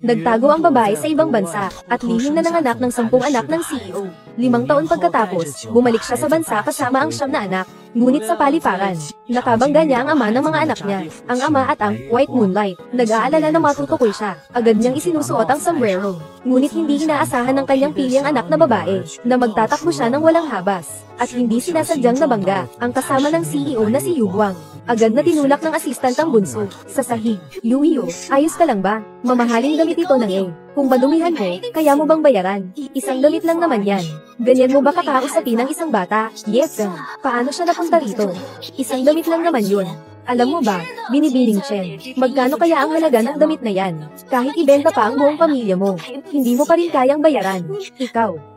Nagtago ang babae sa ibang bansa, at lihim na nanganak ng 10 anak ng CEO. 5 taon pagkatapos, bumalik siya sa bansa kasama ang 9 na anak. Ngunit sa paliparan, nakabangga niya ang ama ng mga anak niya. Ang ama at ang White Moonlight. Nag-aalala na matutukoy siya. Agad niyang isinusuot ang sombrero. Ngunit hindi inaasahan ng kanyang pilyang anak na babae, na magtatakbo siya ng walang habas. At hindi sinasadyang nabangga, ang kasama ng CEO na si Yu Guang. Agad na tinulak ng assistant ang bunso. Sa sahig, Luio, ayos ka lang ba? Mamahaling damit ito ng A. Kung madumihan mo, kaya mo bang bayaran? Isang damit lang naman yan. Ganyan mo ba kakausapin ng isang bata? Yes, paano siya napunta rito? Isang damit lang naman yun. Alam mo ba, binibining Chen, magkano kaya ang halaga ng damit na yan? Kahit ibenta pa ang buong pamilya mo, hindi mo pa rin kayang bayaran. Ikaw.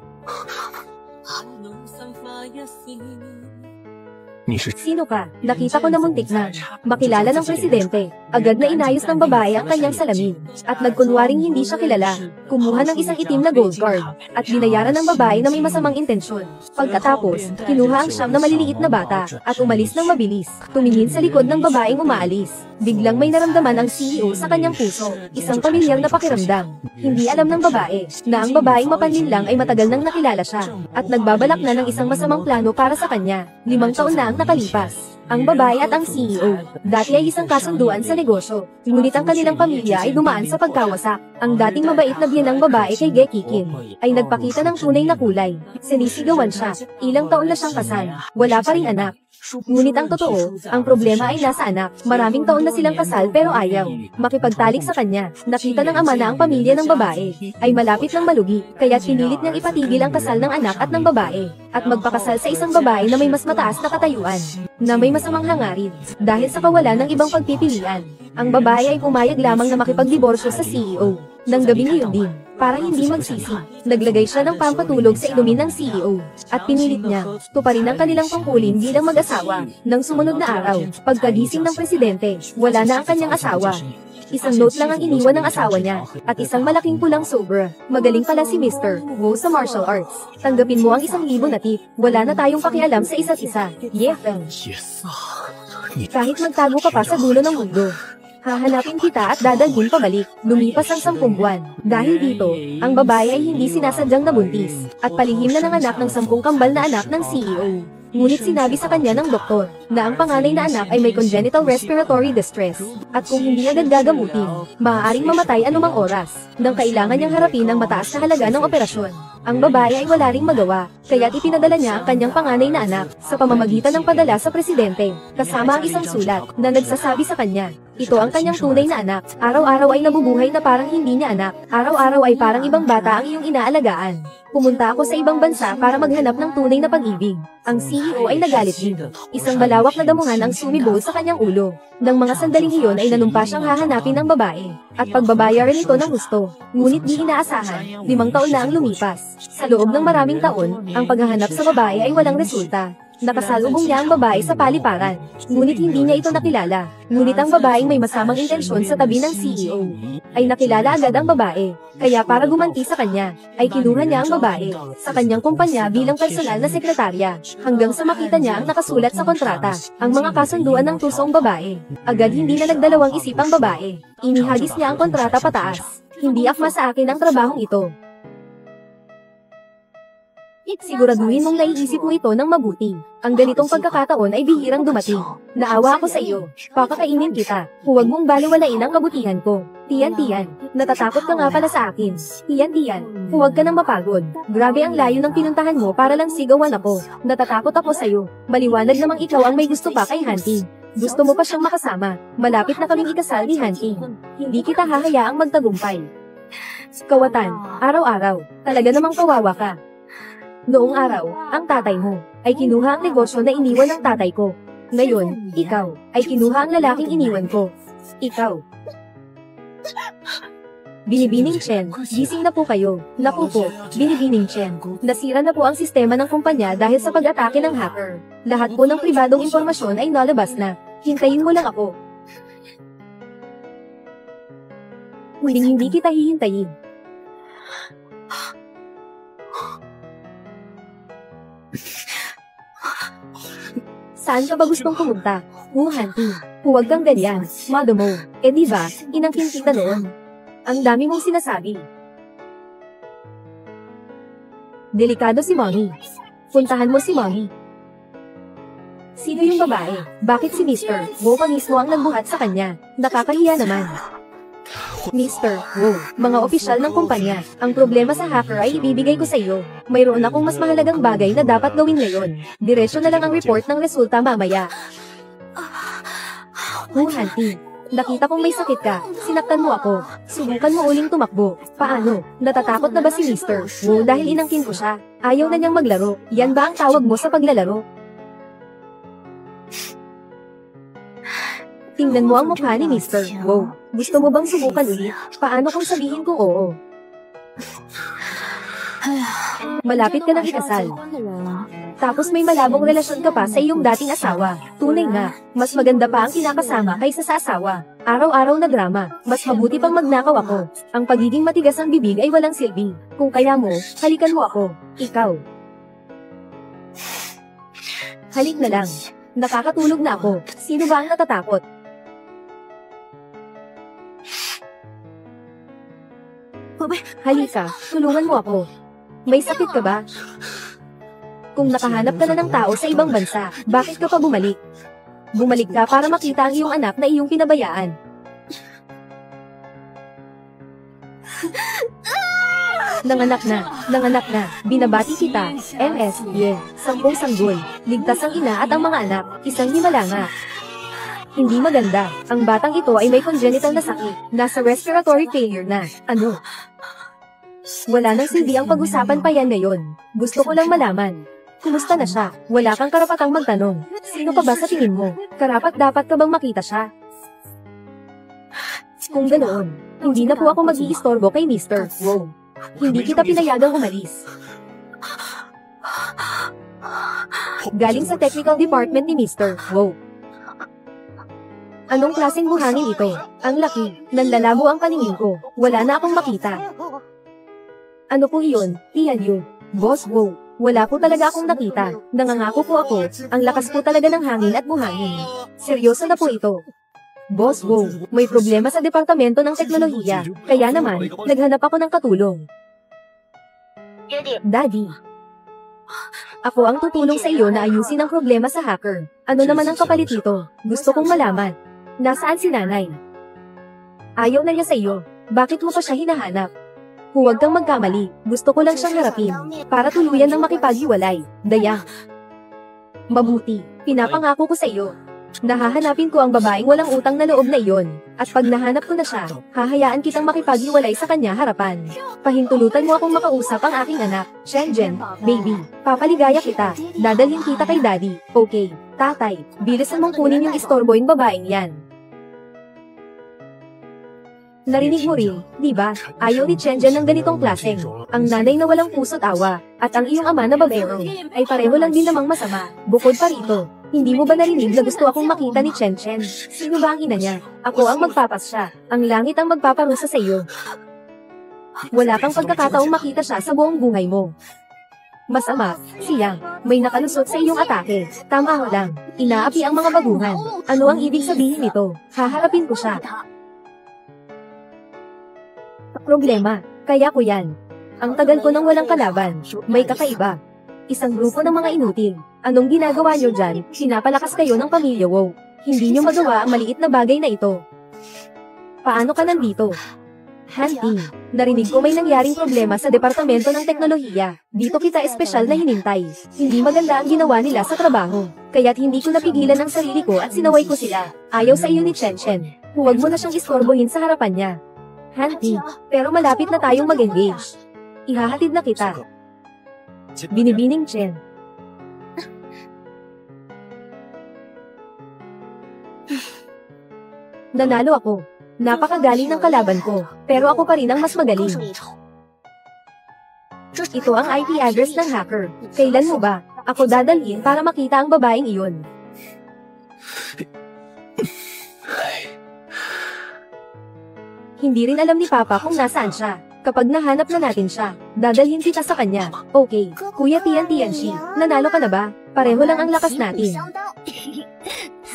Sino ka? Nakita ko na muntik na makilala ng presidente. Agad na inayos ng babae ang kanyang salamin. At nagkunwaring hindi siya kilala. Kumuha ng isang itim na gold card. At binayaran ng babae na may masamang intensyon. Pagkatapos, kinuha ang 9 na maliliit na bata. At umalis ng mabilis. Tumingin sa likod ng babaeng umaalis. Biglang may naramdaman ang CEO sa kanyang puso. Isang pamilyang napakiramdam. Hindi alam ng babae na ang babaeng mapanlin lang ay matagal nang nakilala siya. At nagbabalak na ng isang masamang plano para sa kanya. 5 taon na ang nakalipas. Ang babae at ang CEO, dati ay isang kasunduan sa negosyo. Ngunit ang kanilang pamilya ay dumaan sa pagkawasak. Ang dating mabait na biyanang babae kay Geki Kim ay nagpakita ng tunay na kulay. Sinisigawan siya. Ilang taon na siyang kasal. Wala pa ring anak. Ngunit ang totoo, ang problema ay nasa anak. Maraming taon na silang kasal pero ayaw makipagtalik sa kanya. Nakita ng ama na ang pamilya ng babae ay malapit ng malugi, kaya pinilit niyang ipatigil ang kasal ng anak at ng babae at magpakasal sa isang babae na may mas mataas na katayuan, na may masamang hangarin. Dahil sa kawalan ng ibang pagpipilian, ang babae ay pumayag lamang na makipagdiborsyo sa CEO. Nang gabing iyon din, para hindi magsisi, naglagay siya ng pampatulog sa inumin ng CEO, at pinilit niya, tuparin ang kanilang tungkulin bilang mag-asawa. Nang sumunod na araw, pagkagising ng presidente, wala na ang kanyang asawa. Isang note lang ang iniwan ng asawa niya, at isang malaking pulang sobra. Magaling pala si Mr. Wu sa martial arts. Tanggapin mo ang 1,000 na tip. Wala na tayong pakialam sa isa't isa. Yeah. Kahit magtago ka pa sa dulo ng mundo, hahanapin kita at dadalhin pabalik. Lumipas ang 10 buwan. Dahil dito, ang babae ay hindi sinasadyang nabuntis, at palihim na nanganak ng 10 kambal na anak ng CEO. Ngunit sinabi sa kanya ng doktor, na ang panganay na anak ay may congenital respiratory distress, at kung hindi agad gagamutin, maaaring mamatay anumang oras, nang kailangan niyang harapin ang mataas na halaga ng operasyon. Ang babae ay wala ring magawa, kaya't ipinadala niya ang kanyang panganay na anak, sa pamamagitan ng padala sa presidente, kasama ang isang sulat, na nagsasabi sa kanya, ito ang kanyang tunay na anak. Araw-araw ay nabubuhay na parang hindi niya anak. Araw-araw ay parang ibang bata ang iyong inaalagaan. Pumunta ako sa ibang bansa para maghanap ng tunay na pag-ibig. Ang CEO ay nagalit din. Isang malawak na damuhan ang sumibo sa kanyang ulo. Nang mga sandaling iyon ay nanumpa siyang hahanapin ng babae, at pagbabayaran ito ng gusto. Ngunit di inaasahan, 5 taon na ang lumipas. Sa loob ng maraming taon, ang paghahanap sa babae ay walang resulta. Nakasalubong niya ang babae sa paliparan, ngunit hindi niya ito nakilala. Ngunit ang babaeng may masamang intensyon sa tabi ng CEO ay nakilala agad ang babae, kaya para gumanti sa kanya, ay kinuha niya ang babae sa kanyang kumpanya bilang personal na sekretarya, hanggang sa makita niya ang nakasulat sa kontrata, ang mga kasunduan ng tusong babae. Agad hindi na nagdalawang isip ang babae. Inihagis niya ang kontrata pataas. Hindi akma sa akin ang trabahong ito. Siguraduhin mong naiisip mo ito ng mabuti. Ang ganitong pagkakataon ay bihirang dumating. Naawa ako sa iyo. Pakakainin kita. Huwag mong baliwalain ang kabutihan ko. Tiyan, natatakot ka nga pala sa akin. Tiyan, huwag ka nang mapagod. Grabe ang layo ng pinuntahan mo para lang sigawan ako. Natatakot ako sa iyo. Maliwanag namang ikaw ang may gusto pa kay Hunting. Gusto mo pa siyang makasama. Malapit na kaming ikasal ni Hunting. Hindi kita hahayaang magtagumpay. Kawatan, araw-araw. Talaga namang kawawa ka. Noong araw, ang tatay mo ay kinuha ang negosyo na iniwan ng tatay ko. Ngayon, ikaw ay kinuha ang lalaking iniwan ko. Ikaw. Binibining Chen, gising na po kayo. Naku po, Binibining Chen. Nasira na po ang sistema ng kumpanya dahil sa pag-atake ng hacker. Lahat po ng pribadong impormasyon ay nalabas na. Hintayin mo lang ako. Hindi kita hihintayin. Saan ka ba gustong pumunta? Hunting. Huwag kang ganyan, mother mo. Eh diba, inangkin kita noon. Ang dami mong sinasabi. Delikado si Mommy. Puntahan mo si Mommy. Sino yung babae? Bakit si Mr. Wu pa mismo ang nagbuhat sa kanya? Nakakahiya naman. Mr. Wu, mga opisyal ng kumpanya, ang problema sa hacker ay ibibigay ko sa iyo. Mayroon akong mas mahalagang bagay na dapat gawin ngayon. Diretso na lang ang report ng resulta mamaya. Wu Hanti, nakita kong may sakit ka. Sinaktan mo ako. Subukan mo uling tumakbo. Paano? Natatakot na ba si Mr. Wu dahil inangkin ko siya? Ayaw na niyang maglaro. Yan ba ang tawag mo sa paglalaro? Tingnan mo ang mukha ni Mr. Wu. Gusto mo bang subukan ulit? Paano kung sabihin ko oo? Malapit ka ng ikasal. Tapos may malabong relasyon ka pa sa iyong dating asawa. Tunay nga, mas maganda pa ang kinakasama kaysa sa asawa. Araw-araw na drama, mas mabuti pang magnakaw ako. Ang pagiging matigas ang bibig ay walang silbi. Kung kaya mo, halikan mo ako. Ikaw. Halik na lang. Nakakatulog na ako. Sino ba ang natatakot? Halika, tulungan mo ako. May sakit ka ba? Kung nakahanap ka na ng tao sa ibang bansa, bakit ka pa bumalik? Bumalik ka para makita ang iyong anak na iyong pinabayaan. Nanganak na, binabati kita, MS, yeah, 10 sanggol, ligtas ang ina at ang mga anak, isang himala nga. Hindi maganda, ang batang ito ay may congenital na sakit, nasa respiratory failure na, ano? Wala nang silbi ang pag-usapan pa yan ngayon, gusto ko lang malaman. Kumusta na siya? Wala kang karapatang magtanong. Sino pa ba sa tingin mo? Karapat-dapat ka bang makita siya? Kung ganoon, hindi na po ako mag-iistorbo kay Mr. Wu. Hindi kita pinayagang umalis. Galing sa technical department ni Mr. Wu. Anong klaseng buhangin ito? Ang laki, nanlalabo ang paningin ko. Wala na akong makita. Ano po iyon? Iyan yun. Boss Wu. Wala po talaga akong nakita. Nangangako po ako. Ang lakas po talaga ng hangin at buhangin. Seryoso na po ito. Boss Wu, may problema sa departamento ng teknolohiya. Kaya naman, naghanap ako ng katulong. Daddy. Ako ang tutulong sa iyo na ayusin ang problema sa hacker. Ano naman ang kapalit nito? Gusto kong malaman. Nasaan si nanay? Ayaw na niya sa iyo. Bakit mo pa siya hinahanap? Huwag kang magkamali. Gusto ko lang siyang harapin. Para tuluyan ng makipaghiwalay. Daya. Mabuti. Pinapangako ko sa iyo. Nahahanapin ko ang babaeng walang utang na loob na iyon. At pag nahanap ko na siya, hahayaan kitang makipaghiwalay sa kanya harapan. Pahintulutan mo akong makausap ang aking anak, Shenzhen. Baby, papaligaya kita. Dadalhin kita kay daddy. Okay. Tatay, bilisan mong kunin yung istorboing babaeng yan. Narinig mo rin, di ba? Ayaw ni Shenzhen ng ganitong klaseng. Ang nanay na walang puso't awa, at ang iyong ama na babaero, ay pareho lang din namang masama. Bukod pa rito, hindi mo ba narinig na gusto akong makita ni Shenzhen? Sino ba ang ina niya? Ako ang magpapasya. Ang langit ang magpaparusa sa iyo. Wala kang pagkakataong makita siya sa buong buhay mo. Masama, siya, may nakalusot sa iyong atake. Tama ho lang, inaapi ang mga baguhan. Ano ang ibig sabihin nito? Haharapin ko siya. Problema, kaya ko yan. Ang tagal ko nang walang kalaban, may kakaiba. Isang grupo ng mga inutil. Anong ginagawa nyo dyan? Sinapalakas kayo ng pamilya Wu. Hindi nyo magawa ang maliit na bagay na ito. Paano ka nandito? Hanti, narinig ko may nangyaring problema sa departamento ng teknolohiya. Dito kita espesyal na hinintay. Hindi maganda ang ginawa nila sa trabaho. Kaya't hindi ko napigilan ang sarili ko at sinaway ko sila. Ayaw sa iyo ni Shenzhen. Huwag mo na siyang istorbohin sa harapan niya. Hanti, pero malapit na tayong mag-engage. Ihahatid na kita. Binibining Chen. Nanalo ako. Napakagaling ng kalaban ko, pero ako pa rin ang mas magaling. Ito ang IP address ng hacker. Kailan mo ba? Ako dadalhin para makita ang babaeng iyon. Hindi rin alam ni Papa kung nasaan siya. Kapag nahanap na natin siya, dadalhin kita sa kanya. Okay, Kuya Tian Tianxi, nanalo ka na ba? Pareho lang ang lakas natin.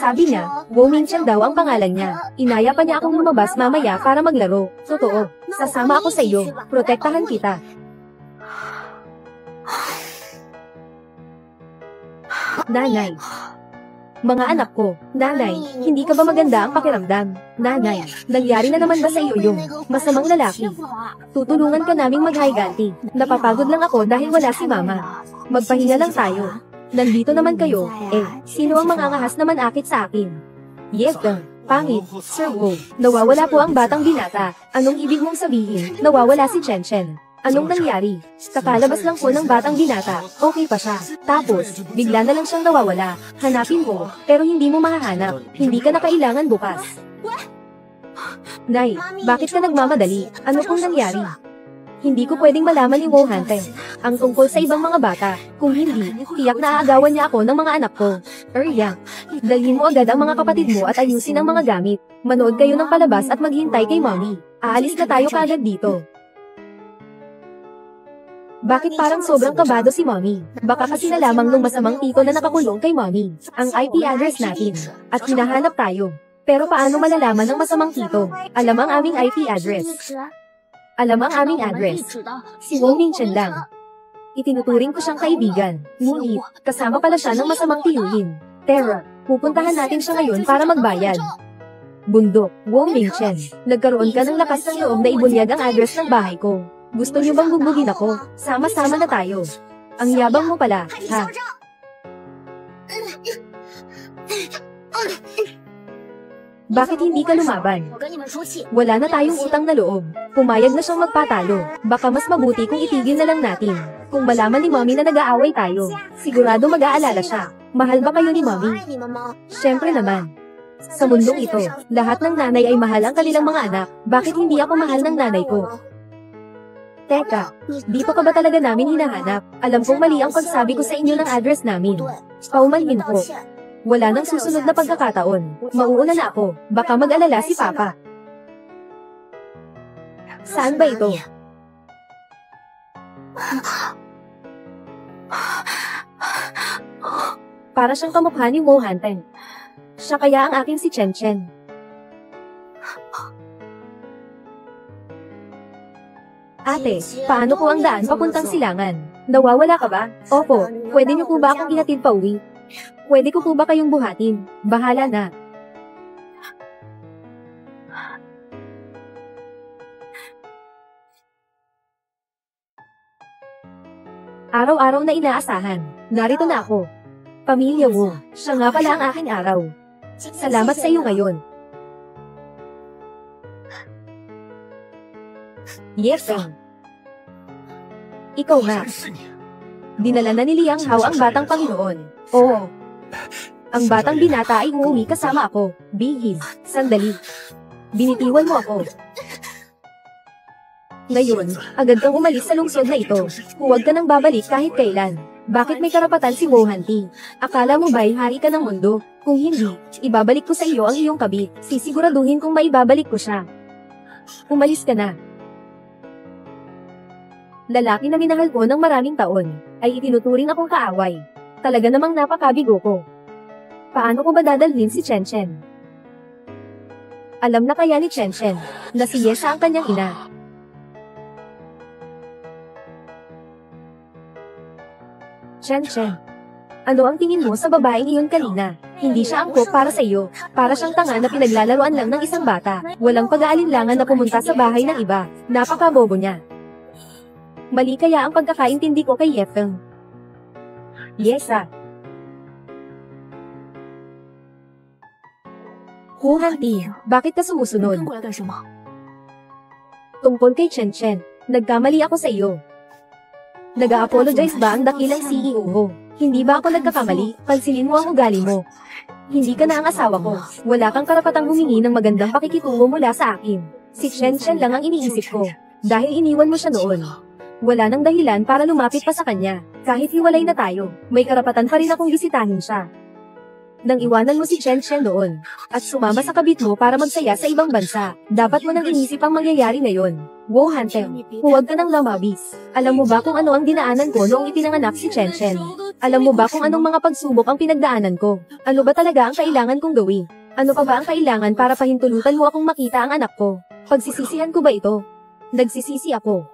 Sabi niya, Wu Mingchen daw ang pangalan niya. Inaya pa niya akong lumabas mamaya para maglaro. Totoo, sasama ako sa iyo. Protektahan kita. Nanay. Mga anak ko, nanay, hindi ka ba maganda ang pakiramdam? Nanay, nangyari na naman ba sa iyo yung masamang lalaki? Tutulungan ka naming maghiganti. Napapagod lang ako dahil wala si mama. Magpahinga lang tayo. Nandito naman kayo, sino ang mangangahas naman akit sa akin? Yes, pangit, Sir Wu. Nawawala po ang batang binata. Anong ibig mong sabihin? Nawawala si Chen Chen. Anong nangyari? Kakalabas lang po ng batang binata, okay pa siya. Tapos, bigla na lang siyang nawawala. Hanapin mo, pero hindi mo mahahanap. Hindi ka na kailangan bukas. Nay, bakit ka nagmamadali? Ano pong nangyari? Hindi ko pwedeng malaman ni Wu Hante ang tungkol sa ibang mga bata. Kung hindi, tiyak na aagawan niya ako ng mga anak ko. Yang, dalhin mo agad ang mga kapatid mo at ayusin ang mga gamit. Manood kayo ng palabas at maghintay kay mommy. Aalis na tayo kaagad dito. Bakit parang sobrang kabado si mommy? Baka kasi na lamang nung masamang tito na nakakulong kay mommy ang IP address natin at hinahanap tayo. Pero paano malalaman ng masamang tito? Alam ang aming IP address. Alam ang aming address. Si Wu Mingchen lang. Itinuturing ko siyang kaibigan. Ngunit, kasama pala siya ng masamang tiyuhin. Tara, pupuntahan natin siya ngayon para magbayad. Bundok, Wu Mingchen, nagkaroon ka ng lakas ng loob na ibunyag ang address ng bahay ko. Gusto niyo bang bugbugin ako? Sama-sama na tayo. Ang yabang mo pala, ha? Bakit hindi ka lumaban? Wala na tayong utang na loob. Pumayag na siyang magpatalo. Baka mas mabuti kung itigil na lang natin. Kung malaman ni mommy na nag-aaway tayo, sigurado mag-aalala siya. Mahal ba kayo ni mommy? Siyempre naman. Sa mundong ito, lahat ng nanay ay mahal ang kanilang mga anak. Bakit hindi ako mahal ng nanay ko? Teka, dito ka ba talaga namin hinahanap? Alam kong mali ang pagsabi ko sa inyo ng address namin. Paumanhin ko. Wala nang susunod na pagkakataon. Mauuna na ako. Baka mag-alala si Papa. Saan ba ito? Para siyang kamukha ni Wu Hante. Siya kaya ang aking si Chen Chen. Ate, paano po ang daan papuntang Silangan? Nawawala ka ba? Opo, pwede niyo po ba akong ihatid pa uwi? Pwede ko po ba kayong buhatin? Bahala na. Araw-araw na inaasahan. Narito na ako. Pamilya Wu, siya nga pala ang aking araw. Salamat sa iyo ngayon. Yes, ikaw nga. Dinala na ni Liang Hao ang batang Panginoon. Oo. Ang batang binata ay uuwi kasama ako. Bihis. Sandali. Binitiwan mo ako. Ngayon, agad kang umalis sa lungsod na ito. Huwag ka nang babalik kahit kailan. Bakit may karapatan si Wu Hanti? Akala mo ba'y hari ka ng mundo? Kung hindi, ibabalik ko sa iyo ang iyong kabit. Sisiguraduhin kong maibabalik ko siya. Umalis ka na. Lalaki na minahal ko ng maraming taon, ay itinuturing akong kaaway. Talaga namang napakabigo ko. Paano ko ba dadalhin si Chen Chen? Alam na kaya ni Chen Chen, na si Yesa ang kanyang ina. Chen Chen, ano ang tingin mo sa babaeng iyon kanina? Hindi siya angkop para sa iyo. Para siyang tanga na pinaglalaroan lang ng isang bata. Walang pag-aalinlangan na pumunta sa bahay ng iba. Napakabobo niya. Mali kaya ang pagkakaintindi ko kay Yefeng. Yesa. Wu Hanti, bakit ka sumusunod? Tungkol kay Chen Chen, nagkamali ako sa iyo. Nag-a-apologize ba ang dakilang CEO mo? Hindi ba ako nagkakamali? Pansinin mo ang ugali mo. Hindi ka na ang asawa ko. Wala kang karapatang humingi ng magandang pakikitungo mula sa akin. Si Chen Chen lang ang iniisip ko. Dahil iniwan mo siya noon. Wala nang dahilan para lumapit pa sa kanya. Kahit hiwalay na tayo, may karapatan pa rin akong bisitahin siya. Nang iwanan mo si Chen Chen noon, at sumama sa kabit mo para magsaya sa ibang bansa, dapat mo nang inisip ang mangyayari ngayon. Wow Hunter, huwag ka nang lamabis. Alam mo ba kung ano ang dinaanan ko noong ipinanganak si Chen Chen? Alam mo ba kung anong mga pagsubok ang pinagdaanan ko? Ano ba talaga ang kailangan kong gawin? Ano pa ba ang kailangan para pahintulutan mo akong makita ang anak ko? Pagsisisihan ko ba ito? Nagsisisi ako.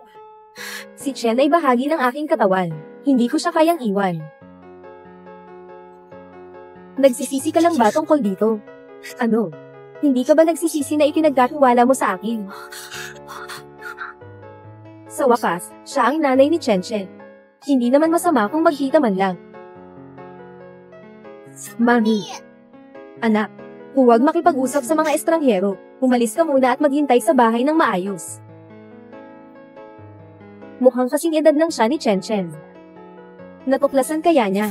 Si Chen ay bahagi ng aking katawan. Hindi ko siya kayang iwan. Nagsisisi ka lang ba tungkol dito? Ano? Hindi ka ba nagsisisi na ipinagkatiwala mo sa akin? Sa wakas, siya ang nanay ni Chen Chen. Hindi naman masama kung magkita man lang. Mami. Anak, huwag makipag-usap sa mga estranghero. Umalis ka muna at maghintay sa bahay ng maayos. Mukhang kasing edad ng siya ni Chen Chen. Natuklasan kaya niya?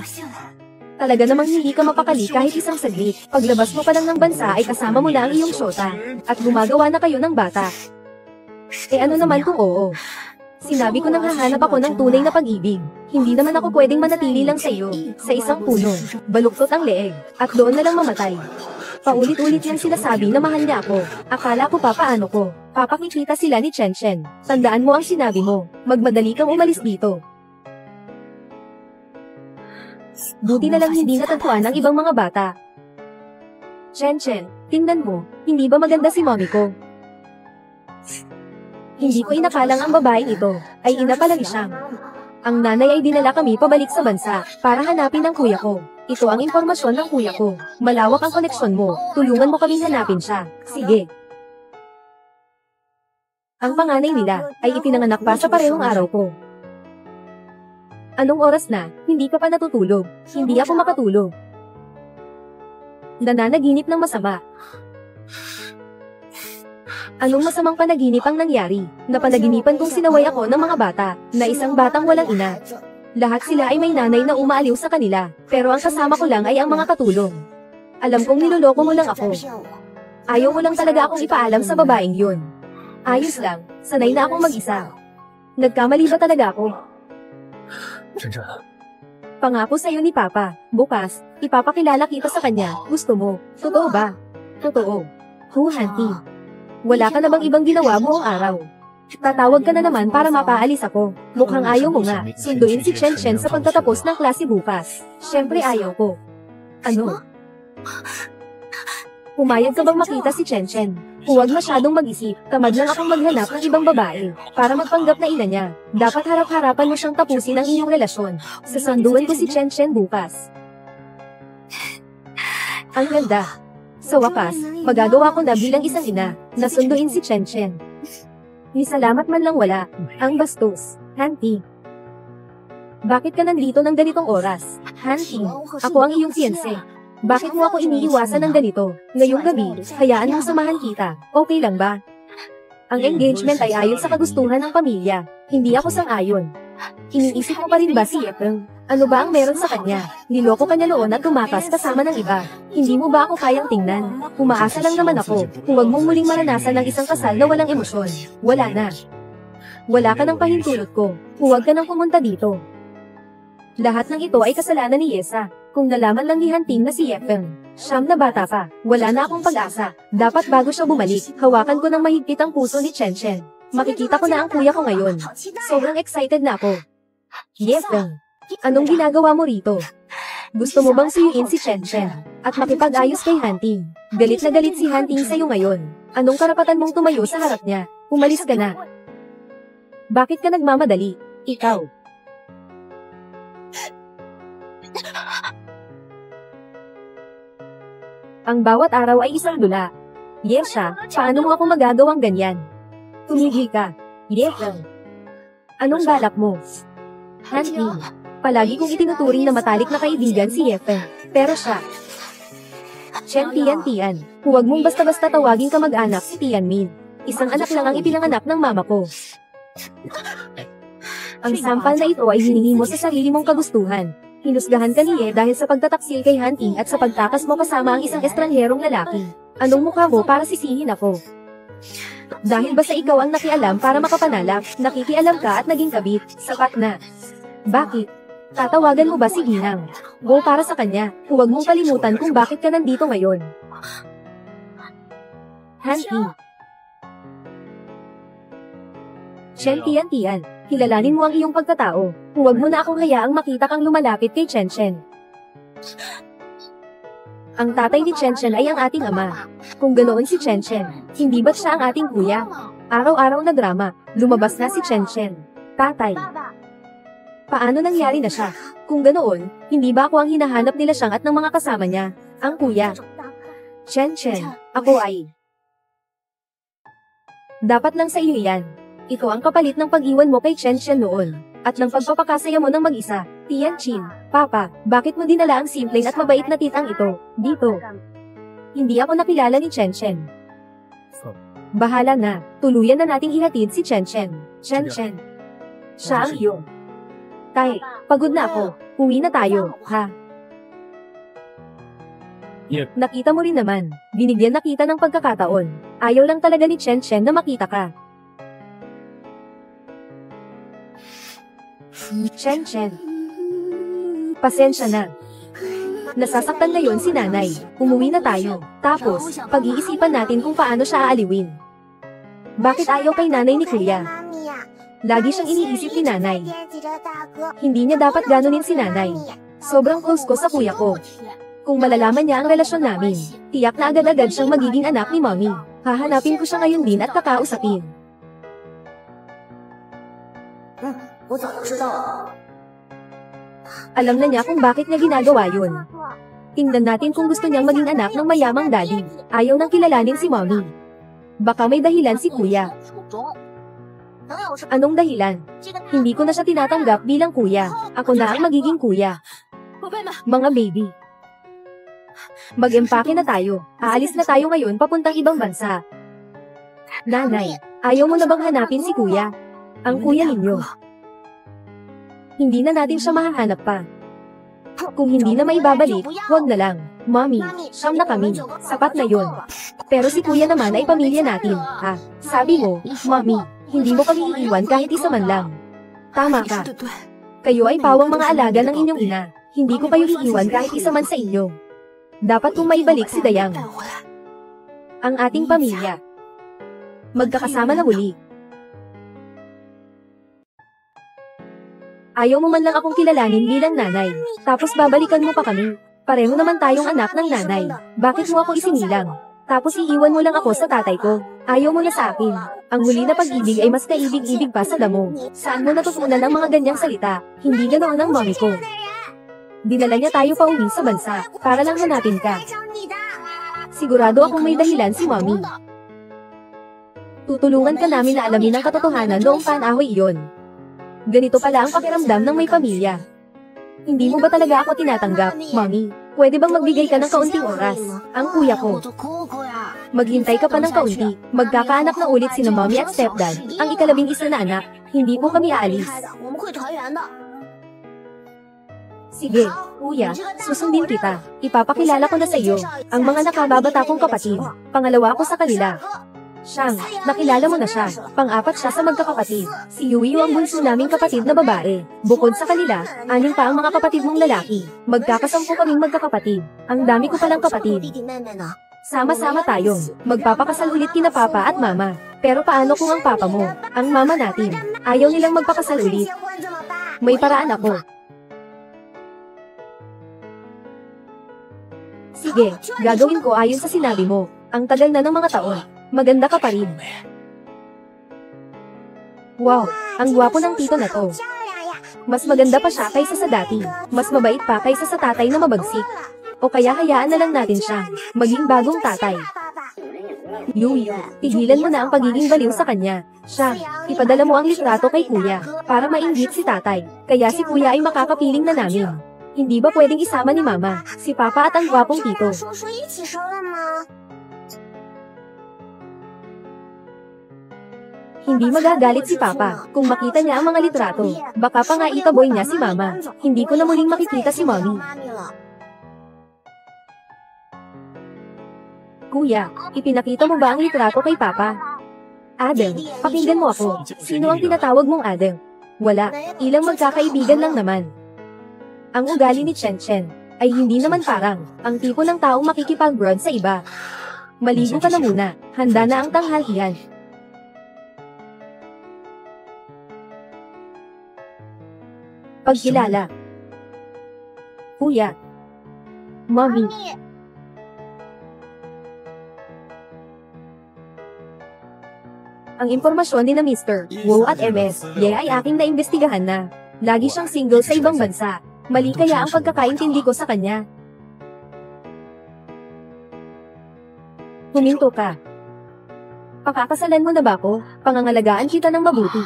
Talaga namang hindi ka mapakali kahit isang saglit. Paglabas mo pa lang ng bansa ay kasama mo na ang iyong syota. At gumagawa na kayo ng bata. Eh ano naman kung oo? Sinabi ko nang hahanap ako ng tunay na pag-ibig. Hindi naman ako pwedeng manatili lang sa iyo, sa isang puno. Baluktot ang leeg, at doon na lang mamatay. Paulit-ulit niyang sinasabi na mahal niya ako. Akala ko pa paano ko. Papakikita sila ni Chen Chen. Tandaan mo ang sinabi mo. Magmadali kang umalis dito. Buti na lang hindi natagpuan ang ibang mga bata. Chen Chen, tingnan mo, hindi ba maganda si mommy ko? Hindi ko inakalang ang babaeng ito, ay ina pala ni Siyang. Ang nanay ay dinala kami pabalik sa bansa, para hanapin ang kuya ko. Ito ang impormasyon ng kuya ko. Malawak ang koneksyon mo, tulungan mo kaming hanapin siya. Sige. Ang panganay nila, ay ipinanganak pa sa parehong araw ko. Anong oras na? Hindi ka pa natutulog. Hindi ako makatulog. Nananaginip ng masama. Anong masamang panaginip ang nangyari? Napanaginipan kong sinaway ako ng mga bata, na isang batang walang ina. Lahat sila ay may nanay na umaaliw sa kanila, pero ang kasama ko lang ay ang mga katulong. Alam kong niloloko mo lang ako. Ayaw mo lang talaga akong ipaalam sa babaeng yun. Ayos lang, sanay na akong mag-isa. Nagkamali ba talaga ako? Pangako sa'yo ni Papa, bukas, ipapakilala kita sa kanya, gusto mo. Totoo ba? Totoo. Hanti. Wala ka na bang ibang ginawa buong araw? Tatawag ka na naman para mapaalis ako. Mukhang ayaw mo nga, sunduin si Chen Chen sa pagtatapos ng klase bukas. Siyempre ayaw ko. Ano? Pumayag ka bang makita si Chen Chen? Huwag masyadong mag-isip, tamad lang akong maghanap ng ibang babae, para magpanggap na ina niya. Dapat harap-harapan mo siyang tapusin ang inyong relasyon. Sasanduan ko si Chen Chen bukas. Ang ganda. Sa wakas, magagawa ko na bilang isang ina, na sunduin si Chen Chen. Ni salamat man lang wala, ang bastos, Hanti. Bakit ka nandito ng ganitong oras? Hanti, ako ang iyong fiancé. Bakit mo ako iniiwasan ng ganito? Ngayong gabi, hayaan mong samahan kita. Okay lang ba? Ang engagement ay ayon sa kagustuhan ng pamilya. Hindi ako sang-ayon. Iniisip mo pa rin ba si Efren? Ano ba ang meron sa kanya? Niloko ka niya noon at tumakas kasama ng iba. Hindi mo ba ako kayang tingnan? Umaasa lang naman ako. Huwag mong muling maranasan ng isang kasal na walang emosyon. Wala na. Wala ka ng pahintulot ko. Huwag ka nang pumunta dito. Lahat ng ito ay kasalanan ni Yesa. Kung nalaman lang ni Hanting na si Efren, siyam na bata pa, wala na akong pag-asa. Dapat bago siya bumalik, hawakan ko ng mahigpit ang puso ni Chen Chen. Makikita ko na ang kuya ko ngayon. Sobrang excited na ako. Efren, anong ginagawa mo rito? Gusto mo bang suyuin si Chen Chen at makipag-ayos kay Hanting? Galit na galit si Hanting sa'yo ngayon. Anong karapatan mong tumayo sa harap niya? Umalis ka na. Bakit ka nagmamadali? Ikaw. Ang bawat araw ay isang dula. Yesha, paano mo ako magagawang ganyan? Tumigil ka. Yesha. Anong balak mo? Hanting. Palagi kong itinuturing na matalik na kaibigan si Yefen. Pero siya. Chen Tian. Huwag mong basta-basta tawaging kamag-anak si Tianmin. Isang anak lang ang ipinanganak ng mama ko. Ang sampal na ito ay hiningi mo sa sarili mong kagustuhan. Hinusgahan ka ni Ye dahil sa pagtataksil kay Hanting at sa pagtakas mo kasama ang isang estrangherong lalaki. Anong mukha mo para sisihin ako? Dahil ba sa ikaw ang nakialam para makapanalak, nakikialam ka at naging kabit, sapat na. Bakit? Tatawagan mo ba si Ginang? Go para sa kanya. Huwag mong kalimutan kung bakit ka nandito ngayon. Hanti. Chen Tian, kilalanin mo ang iyong pagkatao. Huwag mo na akong hayaang makita kang lumalapit kay Chen Chen. Ang tatay ni Chen Chen ay ang ating ama. Kung ganoon si Chen Chen, hindi ba't siya ang ating kuya? Araw-araw na drama, lumabas na si Chen Chen. Tatay. Paano nangyari na siya? Kung ganoon, hindi ba ako ang hinahanap nila siyang at ng mga kasama niya? Ang kuya. Chen Chen, ako ay. Dapat lang sa iyo yan. Ito ang kapalit ng pag-iwan mo kay Chen Chen noon. At ng pagpapakasaya mo ng mag-isa. Tianqing, Papa, bakit mo dinala ang simpleng at mabait na titang ito, dito? Hindi ako nakilala ni Chen Chen. Bahala na, tuluyan na nating ihatid si Chen Chen. Chen Chen. Siya ang iyo. Tay, pagod na ako. Uwi na tayo, ha? Yep. Nakita mo rin naman, binigyan na kita ng pagkakataon. Ayaw lang talaga ni Chen Chen na makita ka. Chen Chen. Pasensya na. Nasasaktan ngayon si nanay. Umuwi na tayo. Tapos, pag-iisipan natin kung paano siya aaliwin. Bakit ayaw kay nanay ni kuya? Lagi siyang iniisip ni nanay. Hindi niya dapat ganunin si nanay. Sobrang close ko sa kuya ko. Kung malalaman niya ang relasyon namin, tiyak na agad-agad siyang magiging anak ni mommy. Hahanapin ko siya ngayon din at kakausapin. Alam na niya kung bakit niya ginagawa yun. Tingnan natin kung gusto niyang maging anak ng mayamang daddy. Ayaw nang kilalanin si mommy. Baka may dahilan si kuya. Anong dahilan? Hindi ko na siya tinatanggap bilang kuya. Ako na ang magiging kuya. Mga baby. Mag-empake na tayo. Aalis na tayo ngayon papuntang ibang bansa. Nanay, ayaw mo na bang hanapin si kuya? Ang kuya ninyo. Hindi na natin siya mahahanap pa. Kung hindi na maibabalik, huwag na lang. Mommy, siyam na kami. Sapat na yon. Pero si kuya naman ay pamilya natin, ha? Sabi mo, mommy, hindi mo kami iiwan kahit isa man lang. Tama ka. Kayo ay pawang mga alaga ng inyong ina. Hindi ko kayo iiwan kahit isa man sa inyo. Dapat kong maibalik si Dayang. Ang ating pamilya. Magkakasama na muli. Ayaw mo man lang akong kilalanin bilang nanay. Tapos babalikan mo pa kami. Pareho naman tayong anak ng nanay. Bakit mo ako isinilang? Tapos iiwan mo lang ako sa tatay ko. Ayaw mo na sa akin. Ang huli na pag-ibig ay mas kaibig-ibig pa sa damo. Saan mo natutunan ang mga ganyang salita? Hindi ganoon ang mommy ko. Dinala niya tayo pa uwi sa bansa, para lang hanapin ka. Sigurado akong may dahilan si mommy. Tutulungan ka namin na alamin ang katotohanan noong panahon iyon. Ganito pala ang pakiramdam ng may pamilya. Hindi mo ba talaga ako tinatanggap, mommy? Pwede bang magbigay ka ng kaunting oras? Ang kuya ko. Maghintay ka pa ng kaunti. Magkakaanak na ulit sina mommy at stepdad, ang ika-11 na anak. Hindi po kami aalis. Sige, kuya, susundin kita. Ipapakilala ko na sa iyo, ang mga nakababata kong kapatid. Pangalawa ako sa kanila. Siyang, nakilala mo na siya. Pang-apat siya sa magkakapatid. Si Yui ang bunso naming kapatid na babae. Bukod sa kanila, 6 pa ang mga kapatid mong lalaki. Magkakasampu kaming magkakapatid. Ang dami ko palang kapatid. Sama-sama tayong magpapakasal ulit kina papa at mama. Pero paano kung ang papa mo, ang mama natin, ayaw nilang magpakasal ulit? May paraan ako. Sige, gagawin ko ayon sa sinabi mo. Ang tagal na ng mga taon. Maganda ka pa rin. Wow, ang gwapo ng tito na to. Mas maganda pa siya kaysa sa dati. Mas mabait pa kaysa sa tatay na mabagsik. O kaya hayaan na lang natin siya maging bagong tatay. Yui, tigilan mo na ang pagiging baliw sa kanya. Siya, ipadala mo ang litrato kay kuya para mainggit si tatay. Kaya si kuya ay makakapiling na namin. Hindi ba pwedeng isama ni mama, si papa at ang gwapong tito? Hindi magagalit si Papa kung makita niya ang mga litrato. Baka pa nga itaboy niya si Mama. Hindi ko na muling makikita si Mommy. Kuya, ipinakita mo ba ang litrato kay Papa? Adam, pakinggan mo ako. Sino ang tinatawag mong Adam? Wala, ilang magkakaibigan lang naman. Ang ugali ni Chen Chen ay hindi naman parang ang tipo ng taong makikipag-broad sa iba. Maligo ka na muna, handa na ang tanghalian. Pagkilala. Kuya. Mommy. Ang impormasyon ni na Mr. Wu at MS, Ye ay aking naimbestigahan na. Lagi siyang single sa ibang bansa. Mali kaya ang pagkakaintindi ko sa kanya. Huminto ka. Pakakasalan mo na ba ako? Pangangalagaan kita ng mabuti.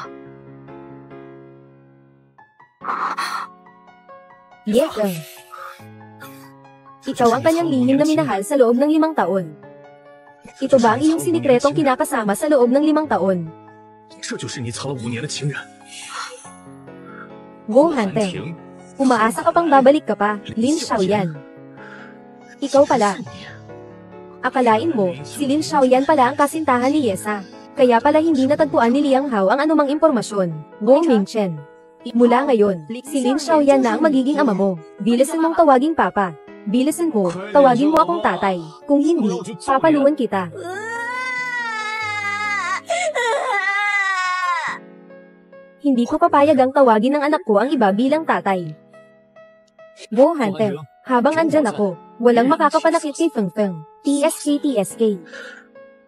Yes, Ikaw ang kanyang lihim na minahal sa loob ng 5 taon. Ito ba ang iyong sinikretong kinakasama sa loob ng 5 taon? Wu Hanting. Umaasa ka pang babalik ka pa, Lin Xiaoyan. Ikaw pala. Akalain mo, si Lin Xiaoyan pala ang kasintahan ni Yesa. Kaya pala hindi natagpuan ni Liang Hao ang anumang impormasyon. Wu Mingchen. Mula ngayon, si Lin Xiaoyan na ang magiging ama mo. Bilisan mong tawaging papa. Bilisan mo, tawagin mo akong tatay. Kung hindi, papaluan kita. Hindi ko papayag ang tawagin ng anak ko ang iba bilang tatay. Wu Hanting, habang andyan ako, walang makakapanakit kay Feng Feng. TSK.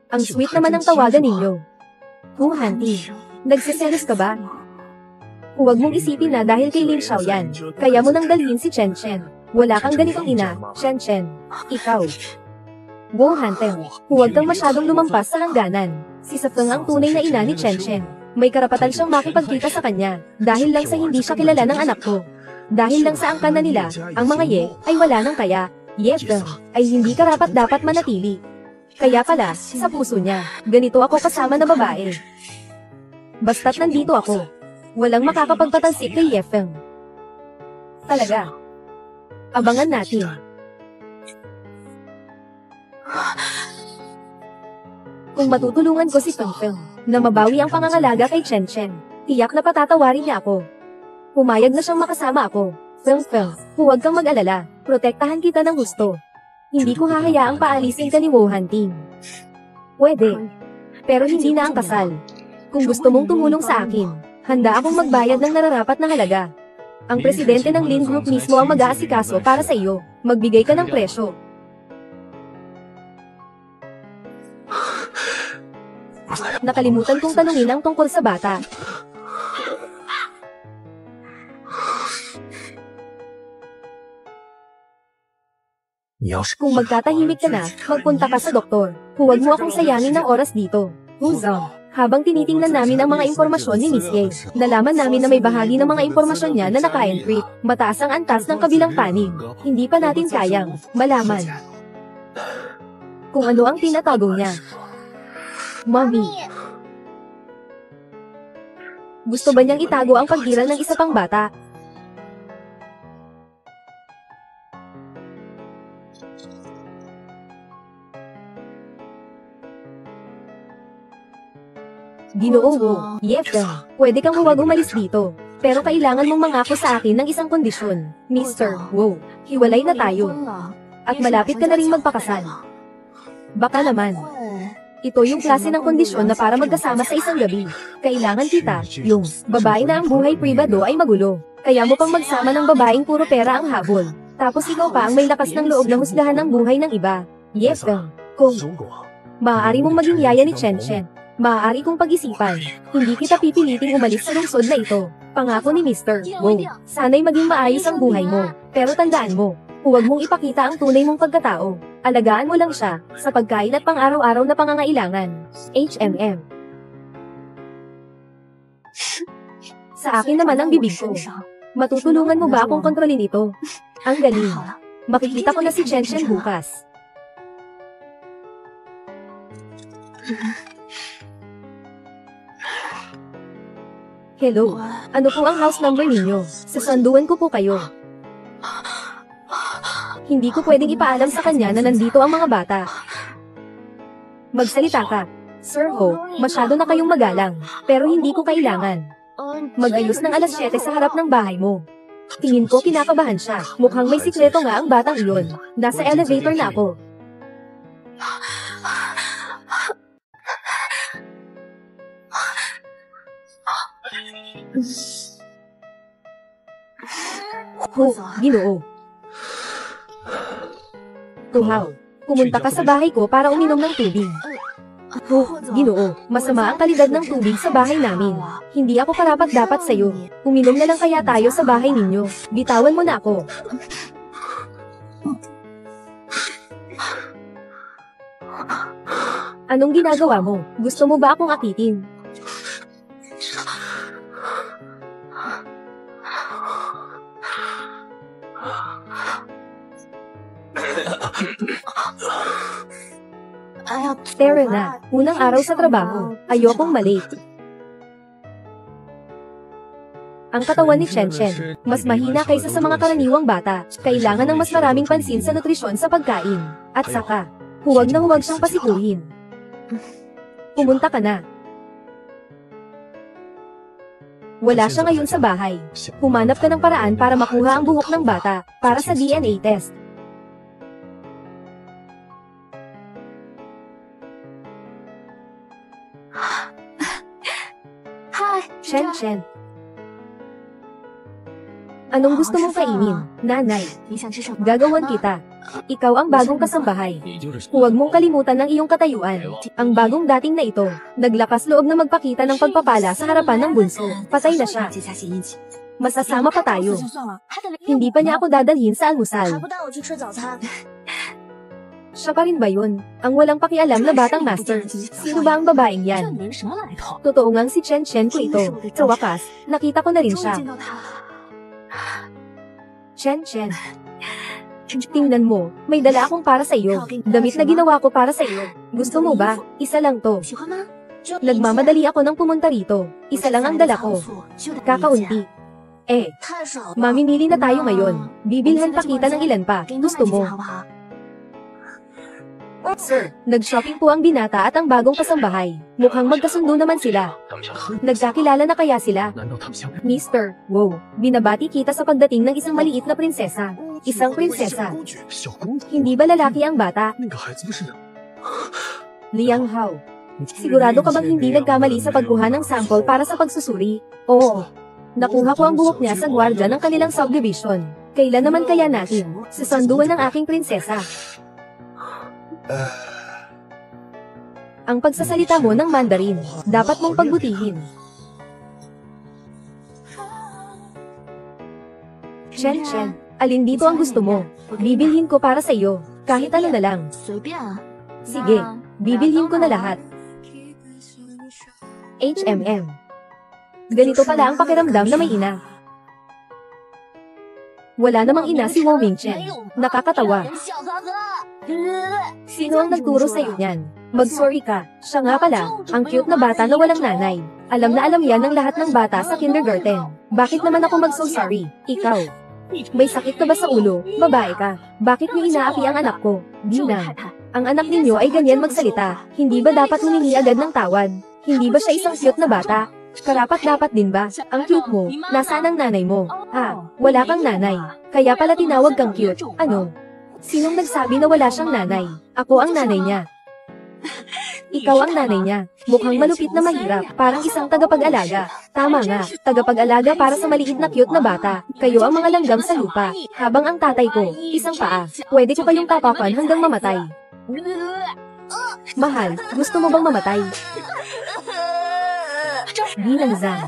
Ang sweet naman ang tawagan ninyo. Wu Hanting, nagsiselos ka ba? Huwag mong isipin na dahil kay Lin Xiaoyan, kaya mo nang dalhin si Chen Chen. Wala kang ganitong ina, Chen Chen. Ikaw. Wu Hanting, huwag kang masyadong lumampas sa hangganan. Si Safeng ang tunay na ina ni Chen Chen. May karapatan siyang makipagkita sa kanya, dahil lang sa hindi siya kilala ng anak ko. Dahil lang sa angkan na nila, ang mga Ye, ay wala nang kaya. Ye Feng, ay hindi karapat dapat manatili. Kaya pala, sa puso niya, ganito ako kasama na babae. Basta't nandito ako. Walang makakapagpatalsik kay Ye Feng. Talaga. Abangan natin. Kung matutulungan ko si Feng Feng, na mabawi ang pangangalaga kay Chen Chen, tiyak na patatawarin niya ako. Pumayag na siyang makasama ako. Feng Feng, huwag kang mag-alala, protektahan kita ng gusto. Hindi ko hahayaang paalisin ka ni Wu Hanting. Pwede. Pero hindi na ang kasal. Kung gusto mong tumulong sa akin, handa akong magbayad ng nararapat na halaga. Ang presidente ng Lin Group mismo ang mag-aasikaso para sa iyo. Magbigay ka ng presyo. Nakalimutan kong tanungin ang tungkol sa bata. Kung magtatahimik ka na, magpunta ka sa doktor. Huwag mo akong sayangin ng oras dito. Huzang. Habang tinitingnan namin ang mga impormasyon ni Miss Ye, nalaman namin na may bahagi ng mga impormasyon niya na naka-encrypt. Mataas ang antas ng kabilang panig. Hindi pa natin kayang malaman kung ano ang tinatago niya. Mommy. Gusto ba niyang itago ang paggiral ng isa pang bata? Ginoo Wu, Ye Feng, pwede kang huwag umalis dito. Pero kailangan mong mangako sa akin ng isang kondisyon. Mr. Wu, hiwalay na tayo. At malapit ka na rin magpakasal. Baka naman. Ito yung klase ng kondisyon na para magkasama sa isang gabi. Kailangan kita, yung babae na ang buhay pribado ay magulo. Kaya mo pang magsama ng babaeng puro pera ang habol. Tapos ikaw pa ang may lakas ng loob na husgahan ng buhay ng iba. Ye Feng, kung maaari mong maging yaya ni Chen Chen, maaari kong pag-isipan. Hindi kita pipiliting umalis sa lungsod na ito. Pangako ni Mr. Wu, sana'y maging maayos ang buhay mo. Pero tandaan mo, huwag mong ipakita ang tunay mong pagkatao. Alagaan mo lang siya, sa pagkain at pang-araw-araw na pangangailangan. HMM. Sa akin naman ang bibig ko. Matutulungan mo ba akong kontrolin ito? Ang galing. Makikita ko na si Chen Chen bukas. Hello, ano po ang house number ninyo? Sasanduan ko po kayo. Hindi ko pwedeng ipaalam sa kanya na nandito ang mga bata. Magsalita ka. Sir Ho, masyado na kayong magalang, pero hindi ko kailangan. Mag-ayos ng alas 7 sa harap ng bahay mo. Tingin ko kinakabahan siya. Mukhang may sikreto nga ang batang iyon. Nasa elevator na ako. Ginoo. Tuhaw. Pumunta ka sa bahay ko para uminom ng tubig. Ginoo, masama ang kalidad ng tubig sa bahay namin. Hindi ako karapat-dapat sa'yo. Uminom na lang kaya tayo sa bahay ninyo. Bitawan mo na ako. Anong ginagawa mo? Gusto mo ba akong akitin? Tara na, unang araw sa trabaho, ayokong malate. Ang katawan ni Chen Chen, mas mahina kaysa sa mga karaniwang bata, kailangan ng mas maraming pansin sa nutrisyon sa pagkain. At saka, huwag nang huwag siyang pasikuhin. Pumunta ka na. Wala siya ngayon sa bahay. Humanap ka ng paraan para makuha ang buhok ng bata, para sa DNA test. Chen Chen. Anong gusto mong kainin, nanay? Gagawan kita. Ikaw ang bagong kasambahay. Huwag mong kalimutan ang iyong katayuan. Ang bagong dating na ito, naglakas loob na magpakita ng pagpapala sa harapan ng bunso. Patay na siya. Masasama pa tayo. Hindi pa niya ako dadalhin sa almusal. Siya pa rin ba yun? Ang walang pakialam na batang master. Sino ba ang babaeng yan? Totoo ngang si Chen Chen ko ito. Sa wakas, nakita ko na rin siya. Chen Chen. Tingnan mo, may dala akong para sa iyo. Damit na ginawa ko para sa iyo. Gusto mo ba? Isa lang to. Nagmamadali ako nang pumunta rito. Isa lang ang dala ko. Kakaunti. Mamimili na tayo ngayon. Bibilhan pa kita ng ilan pa. Gusto mo? Sir, nag-shopping po ang binata at ang bagong kasambahay. Mukhang magkasundo naman sila. Nagkakilala na kaya sila? Mister, wow, binabati kita sa pagdating ng isang maliit na prinsesa. Isang prinsesa. Hindi ba lalaki ang bata? Liang Hao. Sigurado ka bang hindi nagkamali sa pagkuha ng sample para sa pagsusuri? Oo. Nakuha ko ang buhok niya sa gwardya ng kanilang subdivision. Kailan naman kaya natin? Susunduan ng aking prinsesa. Ang pagsasalita mo ng Mandarin, dapat mong pagbutihin. Chen Chen, alin dito ang gusto mo? Bibilhin ko para sa iyo, kahit ano na lang. Sige, bibilhin ko na lahat. HMM. Ganito pala ang pakiramdam na may ina. Wala namang ina si Wong Mingchen. Nakakatawa. Sino ang nagturo sa'yo niyan? Mag-sorry ka. Siya nga pala, ang cute na bata na walang nanay. Alam na alam yan ng lahat ng bata sa kindergarten. Bakit naman ako mag-so-sorry? Ikaw. May sakit ka ba sa ulo? Babae ka. Bakit niyo inaapi ang anak ko? Di na. Ang anak ninyo ay ganyan magsalita. Hindi ba dapat humingi agad ng tawad? Hindi ba siya isang cute na bata? Karapat-dapat din ba? Ang cute mo. Nasaan ang nanay mo? Ha? Wala kang nanay. Kaya pala tinawag kang cute. Ano? Sinong nagsabi na wala siyang nanay? Ako ang nanay niya. Ikaw ang nanay niya. Mukhang malupit na mahirap. Parang isang tagapag-alaga. Tama nga. Tagapag-alaga para sa maliit na cute na bata. Kayo ang mga langgam sa lupa. Habang ang tatay ko, isang paa. Pwede ko kayong tapakan hanggang mamatay. Mahal, gusto mo bang mamatay? Ginang Zhang.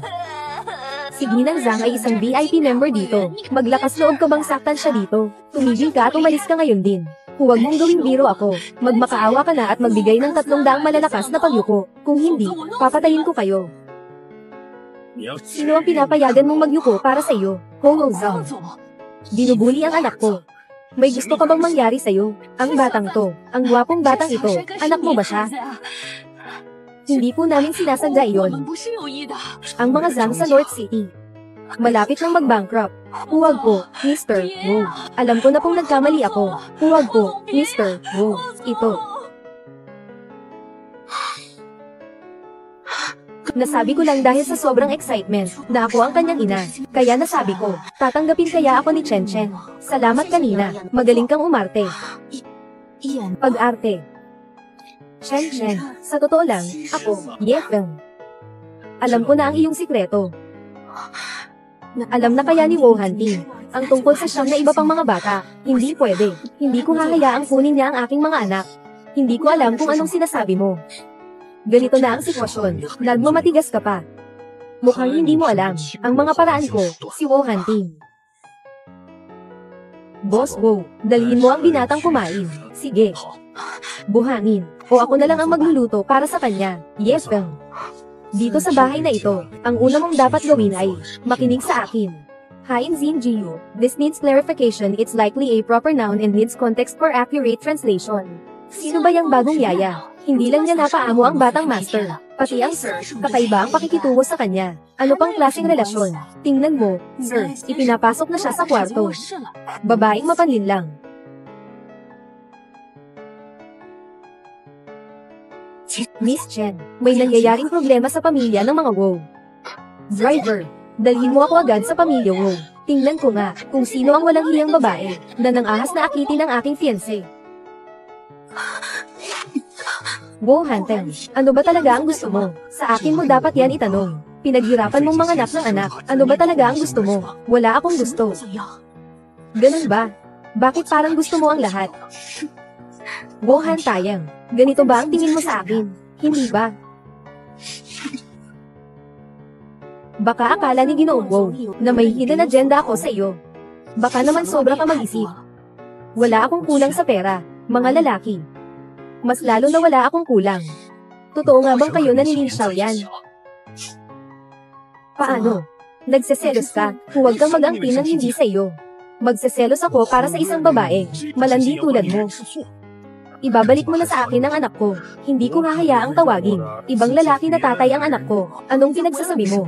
Si Ginang Zhang ay isang VIP member dito. Maglakas loob ka bang saktan siya dito? Tumigil ka at umalis ka ngayon din. Huwag mong gawing biro ako. Magmakaawa ka na at magbigay ng 300 malalakas na pagyuko. Kung hindi, papatayin ko kayo. Sino ang pinapayagan mong magyuko para sa iyo? Ho Zhang. Binubuli ang anak ko. May gusto ka bang mangyari sa'yo? Ang batang to, ang gwapong batang ito, anak mo ba siya? Hindi po namin sinasadya iyon. Ang mga Zhang sa North City. Malapit nang mag-bankrupt. Huwag po, Mr. Wu. Alam ko na pong nagkamali ako. Huwag po, Mr. Wu. Ito. Nasabi ko lang dahil sa sobrang excitement na ako ang kanyang ina. Kaya nasabi ko, tatanggapin kaya ako ni Chen Chen. Salamat kanina, magaling kang umarte. Pag-arte. Chen Chen, sa totoo lang, ako, Yefeng. Alam ko na ang iyong sikreto. Alam na kaya ni Wu Hanting ang tungkol sa siyam na iba pang mga bata. Hindi pwede. Hindi ko hahayaang kunin niya ang aking mga anak. Hindi ko alam kung anong sinasabi mo. Ganito na ang sitwasyon. Nagmamatigas ka pa. Mukhang hindi mo alam. Ang mga paraan ko, si Wu Hanting. Boss Wu, dalhin mo ang binatang kumain. Sige. Buhangin. O ako na lang ang magluluto para sa kanya. Yes, Bang. Dito sa bahay na ito, ang una mong dapat gawin ay makinig sa akin. Hi Xin Jiu. This needs clarification. It's likely a proper noun and needs context for accurate translation. Sino ba yung bagong yaya? Hindi lang niya napaamo ang batang master. Pati ang sir, kakaiba ang pakikitungo sa kanya. Ano pang klaseng relasyon? Tingnan mo, sir, ipinapasok na siya sa kwarto. Babaeng mapanlin lang. Miss Chen, may nangyayaring problema sa pamilya ng mga Wu. Driver, dalhin mo ako agad sa pamilya Wu. Tingnan ko nga kung sino ang walang hiyang babae na nangahas na akitin ng aking fiancé. Wu Hanting, ano ba talaga ang gusto mo? Sa akin mo dapat yan itanong. Pinaghirapan mong mga anak ng anak, ano ba talaga ang gusto mo? Wala akong gusto. Ganun ba? Bakit parang gusto mo ang lahat? Wu Hantayang, ganito ba ang tingin mo sa akin? Hindi ba? Baka akala ni Ginoong Wu na may hidden agenda ako sa iyo. Baka naman sobra ka mag-isip. Wala akong kulang sa pera, mga lalaki. Mas lalo na wala akong kulang. Totoo nga bang kayo nanilinsyaw yan? Paano? Nagseselos ka, huwag kang mag-angkin ng hindi sa iyo. Magseselos ako para sa isang babae, malandi tulad mo. Ibabalik mo na sa akin ang anak ko, hindi ko hahayaang tawagin. Ibang lalaki na tatay ang anak ko, anong pinagsasabi mo?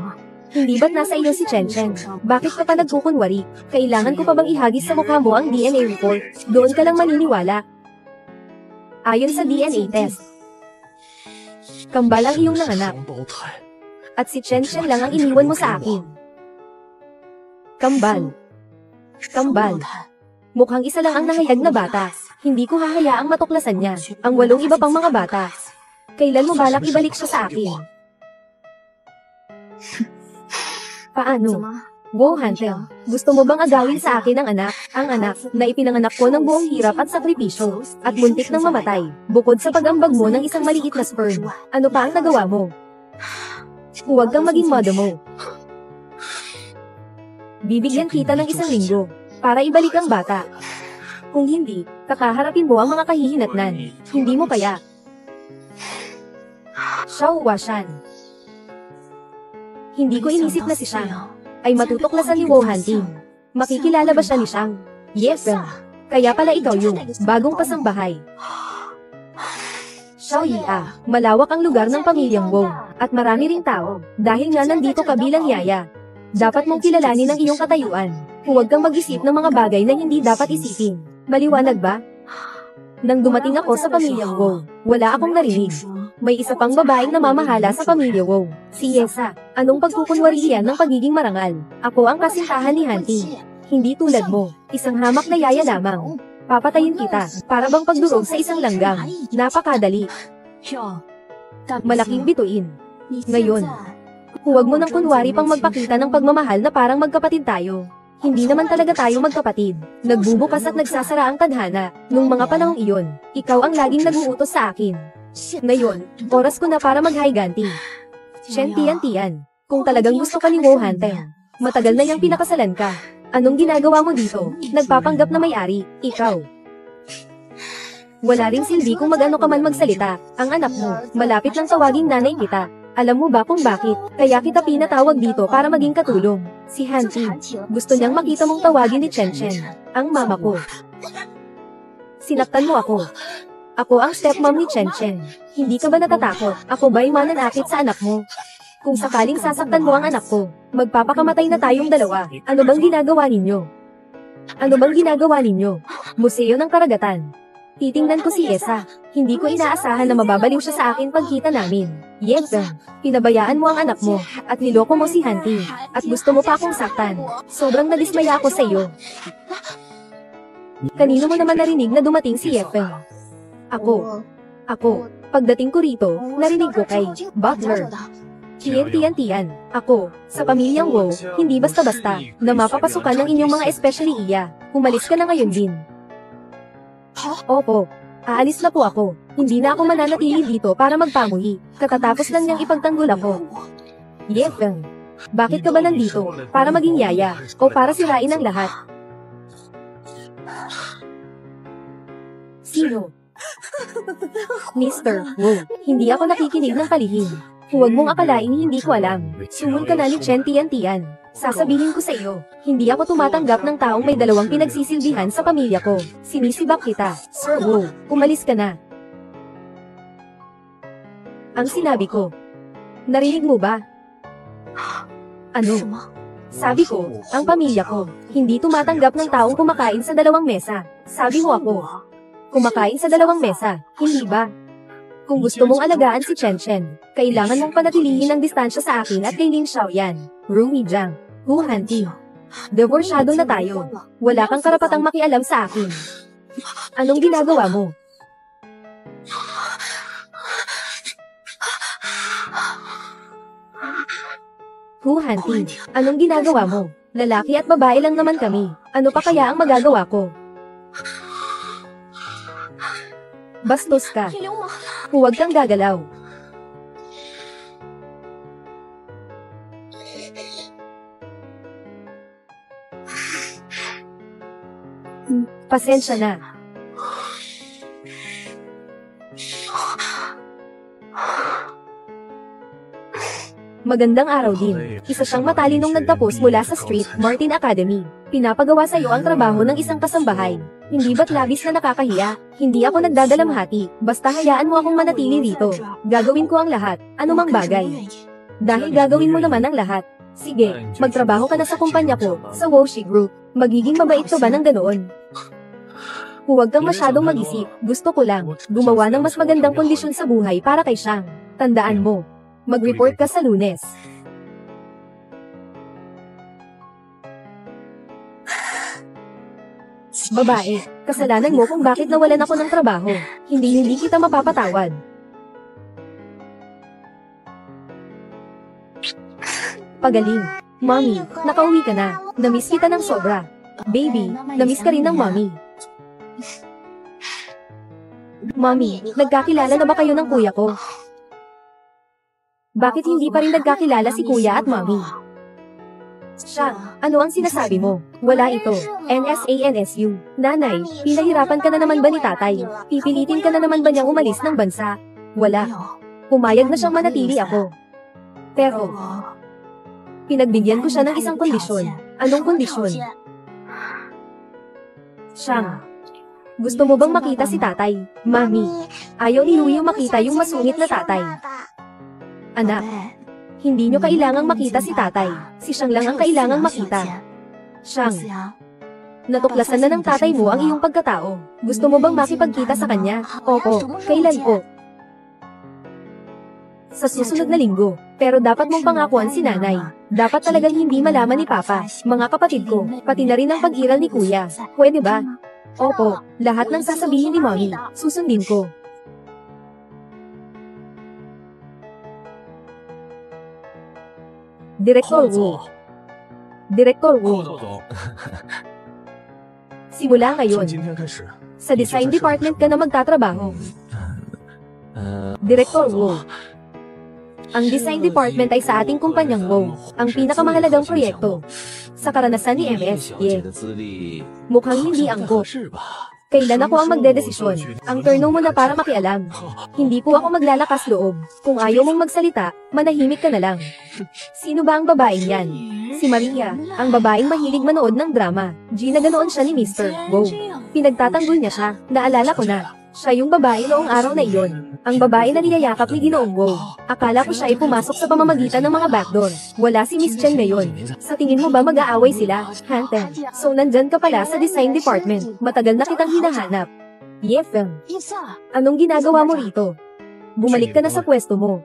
Hindi ba't nasa iyo si Chen Chen? Bakit ka pa nagkukunwari? Kailangan ko pa bang ihagis sa mukha mo ang DNA report? Doon ka lang maniniwala. Ayon sa DNA test, kambal ang iyong nanganak. At si Chen Chen lang ang iniwan mo sa akin. Kambal. Kambal. Mukhang isa lang ang nahayag na bata. Hindi ko hahayaang matuklasan niya ang 8 iba pang mga bata. Kailan mo balak ibalik siya sa akin? Paano? Wu Hanting, gusto mo bang agawin sa akin ang anak na ipinanganak ko ng buong hirap at sakripisyo, at muntik ng mamatay, bukod sa pag-ambag mo ng isang maliit na sperm? Ano pa ang nagawa mo? Huwag kang maging modo mo. Bibigyan kita ng 1 linggo, para ibalik ang bata. Kung hindi, kakaharapin mo ang mga kahihinatnan. Hindi mo kaya. Xiao Huashan. Hindi ko inisip na si Shang ay matutuklasan ni Wu Hanting. Makikilala ba siya ni Shang? Yes, kaya pala ikaw yung bagong pasambahay. Xiao Yia, malawak ang lugar ng pamilyang Wu, at marami ring tao, dahil nga nandito ka bilang yaya. Dapat mong kilalanin ang iyong katayuan. Huwag kang mag-isip ng mga bagay na hindi dapat isipin. Maliwanag ba? Nang dumating ako sa pamilyang Wu, wala akong narinig. May isa pang babaeng namamahala sa pamilya Wu, si Yesa. Anong pagkukunwari iyan ng pagiging marangal? Ako ang kasintahan ni Hanting. Hindi tulad mo, isang hamak na yaya lamang. Papatayin kita, para bang pagdurog sa isang langgam. Napakadali. Malaking bituin. Ngayon, huwag mo nang kunwari pang magpakita ng pagmamahal na parang magkapatid tayo. Hindi naman talaga tayo magkapatid. Nagbubukas at nagsasara ang tadhana. Nung mga panahong iyon, ikaw ang laging nag-uutos sa akin. Ngayon, oras ko na para mag-higanti. Shen Tian, kung talagang gusto ka ni Wu Hanting, matagal na niyang pinakasalan ka. Anong ginagawa mo dito? Nagpapanggap na may-ari, ikaw. Wala ring silbi kung mag-ano ka man magsalita. Ang anak mo, malapit lang tawaging nanay kita. Alam mo ba kung bakit? Kaya kita pinatawag dito para maging katulong. Si Hanting, gusto niyang makita mong tawagin ni Chen Chen, ang mama ko. Sinaktan mo ako. Ako ang stepmom ni Chen Chen. Hindi ka ba natatakot? Ako ba'y mananakit sa anak mo? Kung sakaling sasaktan mo ang anak ko, magpapakamatay na tayong dalawa. Ano bang ginagawa ninyo? Ano bang ginagawa ninyo? Museo ng Karagatan. Titingnan ko si Esa. Hindi ko inaasahan na mababaliw siya sa akin pagkita namin. Yeveng, pinabayaan mo ang anak mo, at niloko mo si Hunting, at gusto mo pa akong saktan. Sobrang nadismaya ako sa iyo. Kanino mo naman narinig na dumating si Yeveng? Ako. Pagdating ko rito, narinig ko kay Butler. Tiyan. Ako, sa pamilyang Wu, hindi basta-basta, na mapapasukan ng inyong mga especially iya. Umalis ka na ngayon din. Opo. Aalis na po ako. Hindi na ako mananatili dito para magpamuhi. Katatapos lang niyang ipagtanggol ako. Yeveng, bakit ka ba nandito? Para maging yaya, o para sirain ang lahat? Sino? Mr. Wu, hindi ako nakikinig ng palihim. Huwag mong akalaing hindi ko alam. Sumun ka na ni Chen Tian. Sasabihin ko sa iyo, hindi ako tumatanggap ng taong may dalawang pinagsisilbihan sa pamilya ko. Sinisibak kita, Sir Wu, umalis ka na. Ang sinabi ko. Narinig mo ba? Ano? Sabi ko, ang pamilya ko, hindi tumatanggap ng taong kumakain sa dalawang mesa. Sabi mo ako. Kumakain sa dalawang mesa, hindi ba? Kung gusto mong alagaan si Chen, kailangan mong panatilihin ang distansya sa akin at kay Lin Xiaoyan, Rumi Jiang, Hu Hanti. Divorsyado na tayo. Wala kang karapatang makialam sa akin. Anong ginagawa mo? Hu Hanti, anong ginagawa mo? Lalaki at babae lang naman kami. Ano pa kaya ang magagawa ko? Bastos ka. Huwag kang gagalaw. Pasensya na. Magandang araw din. Isa siyang matalinong nagtapos mula sa Street Martin Academy. Pinapagawa sa iyo ang trabaho ng isang kasambahay. Hindi ba't labis na nakakahiya? Hindi ako nagdadalamhati. Basta hayaan mo akong manatili rito. Gagawin ko ang lahat, anumang bagay. Dahil gagawin mo naman ang lahat. Sige, magtrabaho ka na sa kumpanya ko, sa Woshi Group. Magiging mabait ka ba ng ganoon? Huwag kang masyadong mag-isip. Gusto ko lang, gumawa ng mas magandang kondisyon sa buhay para kay Shang. Tandaan mo. Mag-report ka sa Lunes. Babae, kasalanan mo kung bakit nawalan ako ng trabaho. Hindi kita mapapatawad. Pagaling. Mommy, nakauwi ka na. Namiss kita ng sobra. Baby, namiss ka rin ng mommy. Mommy, nagkakilala na ba kayo ng kuya ko? Bakit hindi pa rin nagkakilala si kuya at mommy? Siya, ano ang sinasabi mo? Wala ito. NSANSU. Nanay, pinahirapan ka na naman ba ni tatay? Pipilitin ka na naman ba niyang umalis ng bansa? Wala. Pumayag na siyang manatili ako. Pero, pinagbigyan ko siya ng isang kondisyon. Anong kondisyon? Siyang, gusto mo bang makita si tatay? Mami, ayaw ni Louie makita yung masungit na tatay. Anak, hindi nyo kailangang makita si tatay. Si Shang lang ang kailangang makita. Shang, natuklasan na ng tatay mo ang iyong pagkatao. Gusto mo bang makipagkita sa kanya? Opo, kailan po? Sa susunod na linggo. Pero dapat mong pangakuan si nanay. Dapat talagang hindi malaman ni Papa, mga kapatid ko, pati na rin ang pag-iral ni Kuya. Pwede ba? Opo, lahat ng sasabihin ni Mommy, susundin ko. Direktor Wu. Direktor Wu. Simula ngayon, sa design department ka na magtatrabaho. Direktor Wu. Ang design department ay sa ating kumpanyang Wu, ang pinakamahalagang proyekto. Sa karanasan ni MS, mukhang hindi angkop. Kailan ako ang magdedesisyon? Ang turno mo na para makialam. Hindi po ako maglalakas loob. Kung ayaw mong magsalita, manahimik ka na lang. Sino ba ang babaeng yan? Si Maria, ang babaeng mahilig manood ng drama. Gina ganoon siya ni Mr. Wu. Pinagtatanggol niya siya, naalala ko na. Siya yung babae noong araw na iyon. Ang babae na niyayakap ni Ginoong Wu. Akala ko siya ay pumasok sa pamamagitan ng mga backdoor. Wala si Miss Chen ngayon. Sa tingin mo ba mag-aaway sila? Hanten. So nandyan ka pala sa design department. Matagal na kitang hinahanap. Yeveng. Anong ginagawa mo rito? Bumalik ka na sa pwesto mo.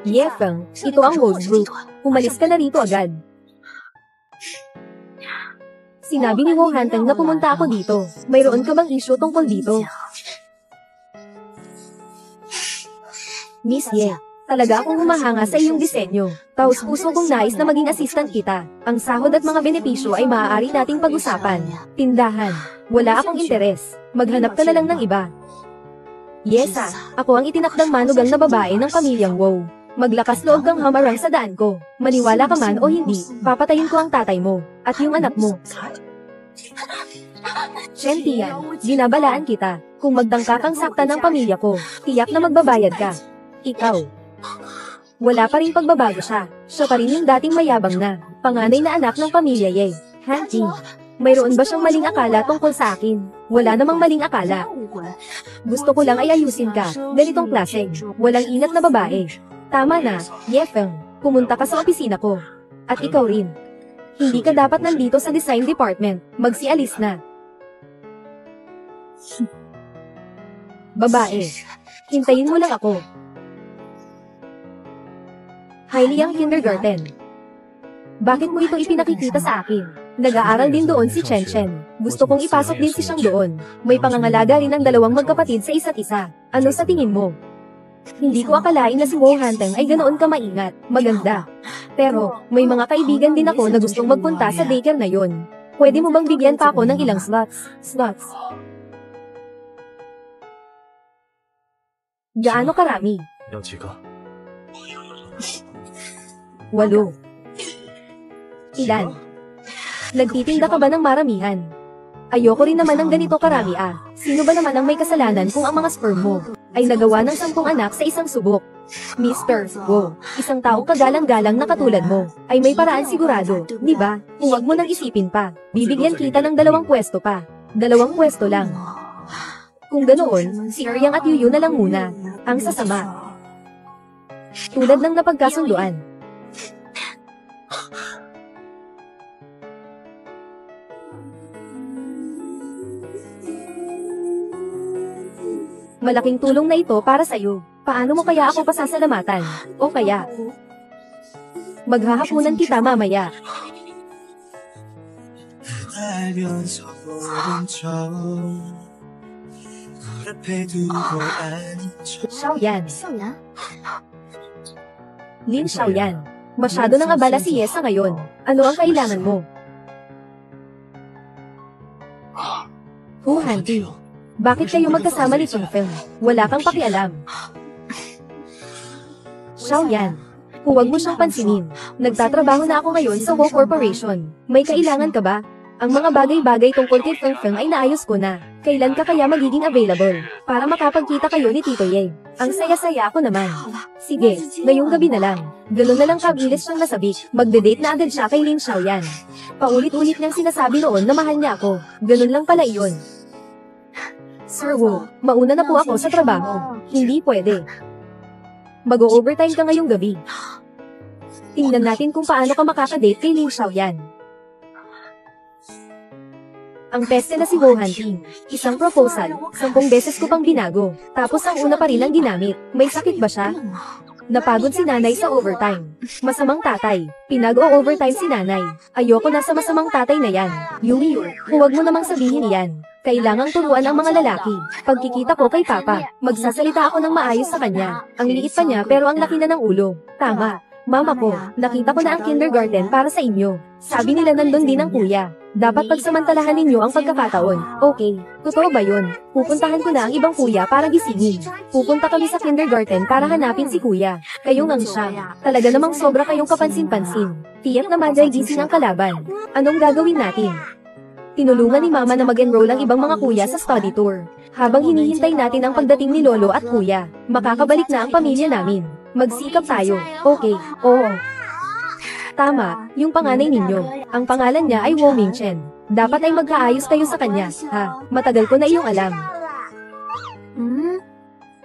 Yefeng, ito ang Wolf Group. Umalis ka na rito agad. Sinabi ni Wu Hanteng na pumunta ako dito. Mayroon ka bang issue tungkol dito? Miss Ye, talaga akong humahanga sa iyong disenyo. Taos puso kong nais na maging assistant kita. Ang sahod at mga benepisyo ay maaari nating pag-usapan. Tindahan, wala akong interes. Maghanap ka na lang ng iba. Yesa, ako ang itinakdang manugang na babae ng pamilyang Wu. Maglakas loob kang hamarang sa daan ko. Maniwala ka man o hindi, papatayin ko ang tatay mo, at yung anak mo. Chen Tian, ginabalaan kita. Kung magdangka kang sakta ng pamilya ko, tiyak na magbabayad ka. Ikaw. Wala pa rin pagbabago siya. Siya pa rin yung dating mayabang na, panganay na anak ng pamilya Ye. Hanji, mayroon ba siyang maling akala tungkol sa akin? Wala namang maling akala. Gusto ko lang ay ayusin ka, ganitong klase. Walang ingat na babae. Tama na, Yefeng. Pumunta ka sa opisina ko. At ikaw rin. Hindi ka dapat nandito sa design department. Magsialis na. Babae. Hintayin mo lang ako. Hailey ang kindergarten. Bakit mo ito ipinakikita sa akin? Nag-aaral din doon si Chen Chen. Gusto kong ipasok din si siyang doon. May pangangalaga rin ang dalawang magkapatid sa isa't isa. Ano sa tingin mo? Hindi ko akalain na si Wu Hanteng ay ganoon ka maingat, maganda. Pero, may mga kaibigan din ako na gustong magpunta sa daycare na yon. Pwede mo bang bigyan pa ako ng ilang slots? Gaano karami? 有几个？ 8. Ilan? Nagtitinda ka ba ng maramihan? Ayoko rin naman ng ganito karami ah. Sino ba naman ang may kasalanan kung ang mga sperm mo ay nagawa ng 10 anak sa isang subok? Mr. Wu, isang taong kagalang-galang na katulad mo, ay may paraan sigurado, di ba? Kung wag mo nang isipin pa, bibigyan kita ng 2 pwesto pa. 2 pwesto lang. Kung ganoon, si Eryang at Yuyu na lang muna. Ang sasama. Tulad ng napagkasunduan. Malaking tulong na ito para sa'yo. Paano mo kaya ako pasasalamatan? O kaya, maghahapunan kita mamaya. Xiaoyan. Lin Xiaoyan. Masyado nang abala si Yesa ngayon. Ano ang kailangan mo? Hu Hanti. Bakit kayo magkasama ni Chungfeng? Wala kang pakialam. Xiaoyan. Huwag mo siyang pansinin. Nagtatrabaho na ako ngayon sa Wu Corporation. May kailangan ka ba? Ang mga bagay-bagay tungkol kay Feng ay naayos ko na. Kailan ka kaya magiging available? Para makapagkita kayo ni Tito Ye. Ang saya-saya ako naman. Sige, ngayong gabi na lang. Ganoon na lang kabilis siyang nasabik. Magde-date na agad siya kay Lin Xiaoyan. Paulit-ulit niyang sinasabi noon na mahal niya ako. Ganoon lang pala iyon. Sir Wu, mauna na po ako sa trabaho. Hindi pwede. Mag-o-overtime ka ngayong gabi. Tingnan natin kung paano ka makakadate kay Lin Xiaoyan. Ang peste na si Wu Hanting. Isang proposal, 10 beses ko pang binago. Tapos ang una pa rin ang ginamit. May sakit ba siya? Napagod si nanay sa overtime. Masamang tatay. Pinag-o-overtime si nanay. Ayoko na sa masamang tatay na yan. Yumi, huwag mo namang sabihin yan. Kailangang turuan ang mga lalaki. Pagkikita ko kay Papa, magsasalita ako ng maayos sa kanya. Ang liit pa niya pero ang laki na ng ulo. Tama. Mama ko, nakita ko na ang kindergarten para sa inyo. Sabi nila nandun din ang kuya. Dapat pagsamantalahan ninyo ang pagkakataon. Okay, totoo ba yun? Pupuntahan ko na ang ibang kuya para gisingin. Pupunta kami sa kindergarten para hanapin si kuya. Kayong ang siya. Talaga namang sobra kayong kapansin-pansin. Tiyak na maday gising ang kalaban. Anong gagawin natin? Tinulungan ni Mama na mag-enroll ang ibang mga kuya sa study tour. Habang hinihintay natin ang pagdating ni Lolo at Kuya, makakabalik na ang pamilya namin. Magsikap tayo. Okay, oo. Tama, yung panganay ninyo. Ang pangalan niya ay Wu Mingchen. Dapat ay magkaayos kayo sa kanya, ha? Matagal ko na iyong alam.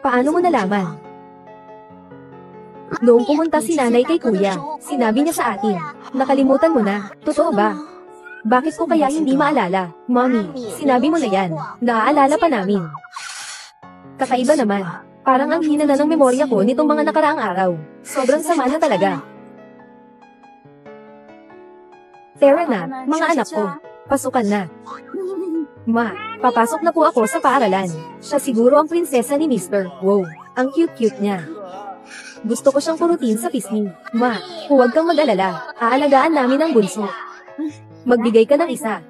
Paano mo nalaman? Noong pumunta si nanay kay Kuya, sinabi niya sa atin. Nakalimutan mo na, totoo ba? Bakit ko kaya hindi maalala? Mommy, sinabi mo na yan. Naaalala pa namin. Kakaiba naman. Parang ang hina na ng memorya ko nitong mga nakaraang araw. Sobrang sama na talaga. Tara na, mga anak ko. Pasukan na. Ma, papasok na po ako sa paaralan. Siya siguro ang prinsesa ni Mr. Wow, ang cute-cute niya. Gusto ko siyang purutin sa pisngi. Ma, huwag kang mag-alala. Aalagaan namin ang bunso. Magbigay ka ng isa.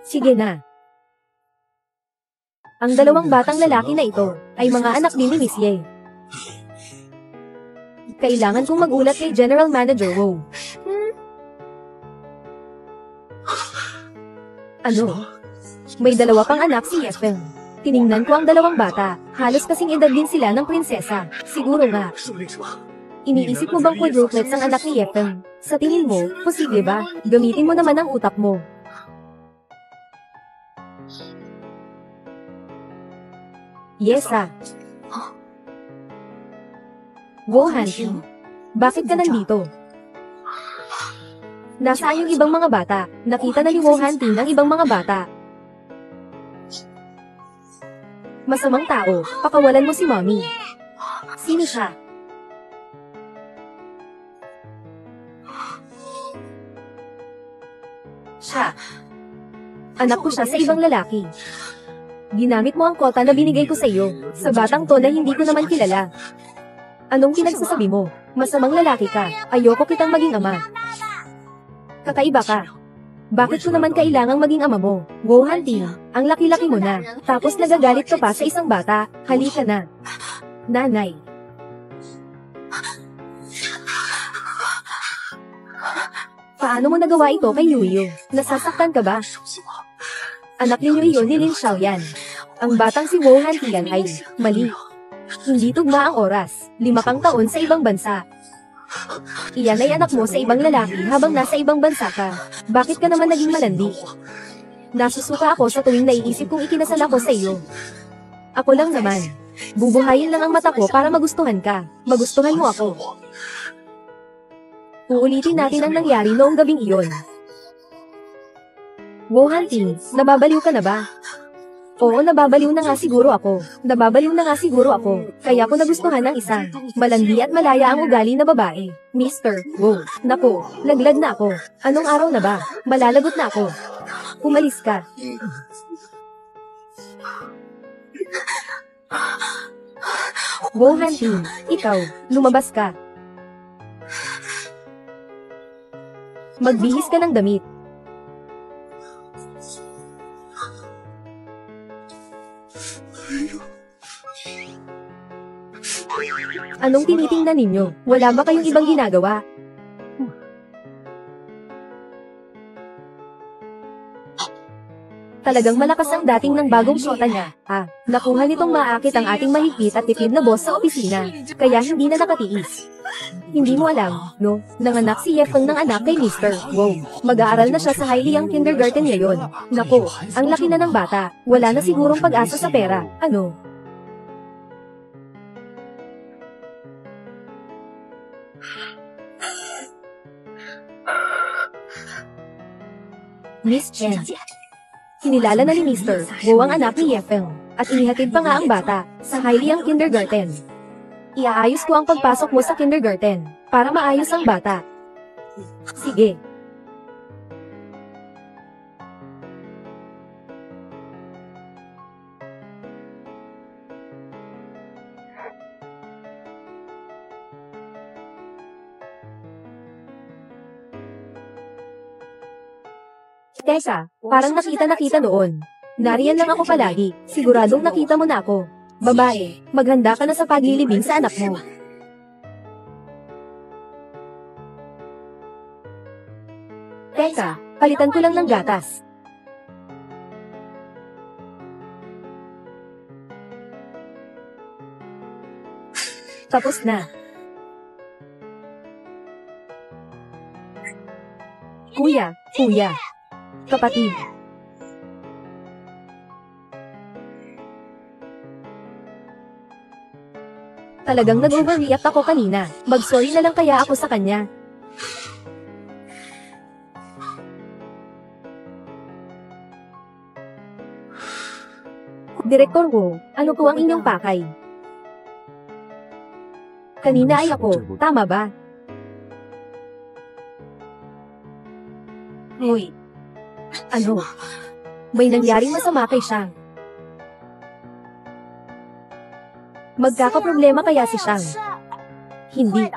Sige na. Ang dalawang batang lalaki na ito ay mga anak din ni Miss Ye. Kailangan kong magulat kay General Manager Wow. Ano? May dalawa pang anak si Yefeng. Tiningnan ko ang dalawang bata. Halos kasing edad din sila ng prinsesa. Siguro nga. Iniisip mo bang quadruplets ang anak ni Yefeng? Sa tingin mo, posible ba? Gamitin mo naman ang utak mo. Yes, Wuhan, bakit ka nandito? Nasaan yung ibang mga bata? Nakita na ni Wuhan Ting ang ibang mga bata. Masamang tao, pakawalan mo si Mommy. Sino siya? Siya. Anak ko siya sa ibang lalaki. Ginamit mo ang kota na binigay ko sa iyo, sa batang to na hindi ko naman kilala. Anong pinagsasabi mo? Masamang lalaki ka, ayoko kitang maging ama. Kakaiba ka. Bakit ko naman kailangang maging ama mo? Wuhan Ting, ang laki-laki mo na, tapos nagagalit ka pa sa isang bata, halika na. Nanay. Paano mo nagawa ito kay Yuyo? Nasasaktan ka ba? Anak ni Yuyo ni Lin Xiaoyan. Ang batang si Wuhan Tian ay mali. Hindi tugma ang oras. 5 kang taon sa ibang bansa. Iyan ay anak mo sa ibang lalaki habang nasa ibang bansa ka. Bakit ka naman naging malandi? Nasusuka ako sa tuwing naiisip kong ikinasal ako sa iyo. Ako lang naman. Bubuhayin lang ang mata ko para magustuhan ka. Magustuhan mo ako. Uulitin natin ang nangyari noong gabing iyon. Wuhan Ting, nababaliw ka na ba? Oo, nababaliw na nga siguro ako. Kaya ko nagustuhan ng isang malandi at malaya ang ugali na babae. Mr. Wow. Naku, laglag na ako. Anong araw na ba? Malalagot na ako. Umalis ka. Wuhan Ting, ikaw, lumabas ka. Magbihis ka ng damit. Anong tinitingnan ninyo? Wala ba kayong ibang ginagawa? Talagang malakas ang dating ng bagong syota niya. Nakuha nitong maakit ang ating mahigpit at tipid na boss sa opisina. Kaya hindi na nakatiis. Hindi mo alam, no? Nanganak si Yefeng ng anak kay Mr. Wow. Mag-aaral na siya sa Hailiyang kindergarten ngayon. Naku, ang laki na ng bata. Wala na sigurong pag-asa sa pera. Ano? Miss Chen. Kinilala na ni Mr. Wu ang anak ni Yefeng, at inihatid pa nga ang bata sa Hailiyang kindergarten. Iaayos ko ang pagpasok mo sa kindergarten, para maayos ang bata. Sige. Tessa, parang nakita noon. Nariyan lang ako palagi, siguradong nakita mo na ako. Babae, maghanda ka na sa paglilibing sa anak mo. Tessa, palitan ko lang ng gatas. Tapos na. Kuya, kapatid. Talagang nag-overreact ako kanina. Mag-sorry na lang kaya ako sa kanya. Direktor Wu, ano po ang inyong pakay? Kanina ay ako, tama ba? Hoy. Ano? May nangyaring masama kay Shang. Magkakaproblema kaya si Shang? Hindi.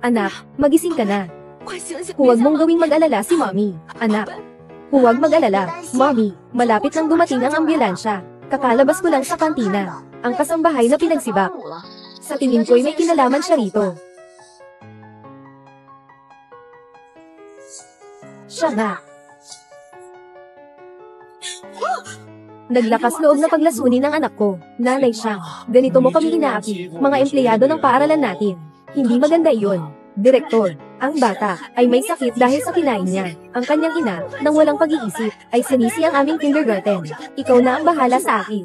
Anak, magising ka na. Huwag mong gawing mag-alala si Mommy. Anak. Huwag mag-alala, Mommy. Malapit nang dumating ang ambulansya. Kakalabas ko lang sa kantina. Ang kasambahay na pinagsibak. Sa tingin ko'y may kinalaman siya rito. Siya na. Naglakas loob na paglasunin ng anak ko. Nanay siya. Ganito mo kami inaaki, mga empleyado ng paaralan natin. Hindi maganda iyon. Direktor, ang bata ay may sakit dahil sa kinain niya. Ang kanyang ina, nang walang pag-iisip, ay sinisi ang aming kindergarten. Ikaw na ang bahala sa akin.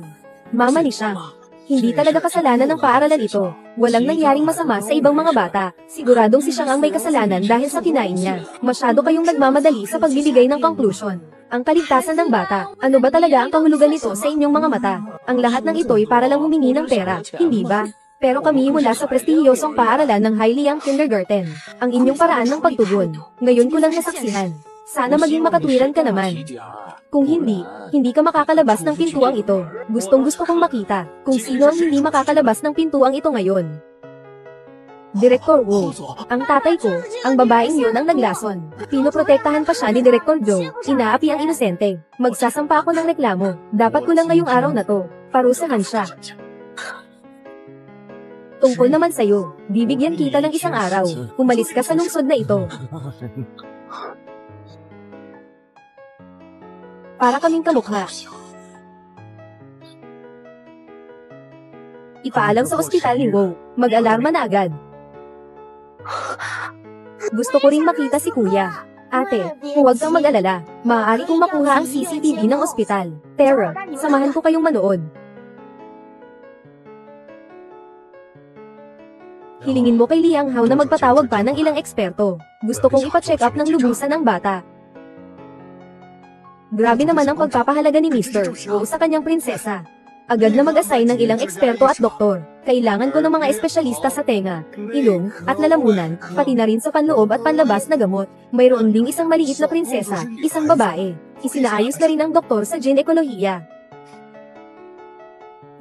Mama ni siya. Hindi talaga kasalanan ng paaralan ito. Walang nangyaring masama sa ibang mga bata. Siguradong si Shang ang may kasalanan dahil sa kinain niya. Masyado kayong nagmamadali sa pagbibigay ng conclusion. Ang kaligtasan ng bata, ano ba talaga ang kahulugan nito sa inyong mga mata? Ang lahat ng ito'y para lang humingi ng pera, hindi ba? Pero kami mula sa prestihiyosong paaralan ng Haileyang Kindergarten. Ang inyong paraan ng pagtugon, ngayon ko lang nasaksihan. Sana maging makatwiran ka naman. Kung hindi, hindi ka makakalabas ng pintuang ito. Gustong-gusto kong makita kung sino ang hindi makakalabas ng pintuang ito ngayon. Direktor Wu, ang tatay ko, ang babaeng yun ang naglason. Pinoprotektahan pa siya ni Direktor Joe, inaapi ang inosente. Magsasampa ako ng reklamo, dapat ko lang ngayong araw na to. Parusahan siya. Tungkol naman sa'yo, bibigyan kita ng isang araw. Umalis ka sa lungsod na ito. Para kaming kamukha. Ipaalam sa ospital ni Wu, mag-alarma na agad. Gusto ko rin makita si Kuya. Ate, huwag kang mag-alala. Maaari kong makuha ang CCTV ng ospital. Tara, samahan ko kayong manood. Hilingin mo kay Liang Hao na magpatawag pa ng ilang eksperto. Gusto kong ipa-check up ng lubusan ng bata. Grabe naman ang pagpapahalaga ni Mr. Wu sa kanyang prinsesa. Agad na mag-assign ng ilang eksperto at doktor. Kailangan ko ng mga espesyalista sa tenga, ilong, at lalamunan, pati na rin sa panloob at panlabas na gamot. Mayroon ding isang maliit na prinsesa, isang babae. Isinaayos na rin ang doktor sa ginekolohiya.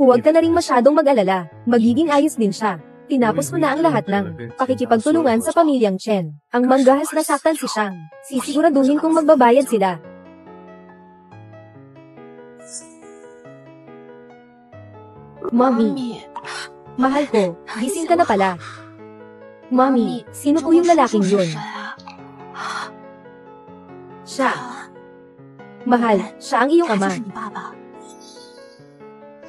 Huwag ka na rin masyadong mag-alala, magiging ayos din siya. Tinapos mo na ang lahat ng pakikipagtulungan sa pamilyang Chen. Ang manggahas na saktan si Shang. Sisiguraduhin kong magbabayad sila. Mommy. Mahal ko, gising ka na pala. Mommy, sino po yung lalaking yun? Siya. Mahal, siya ang iyong ama.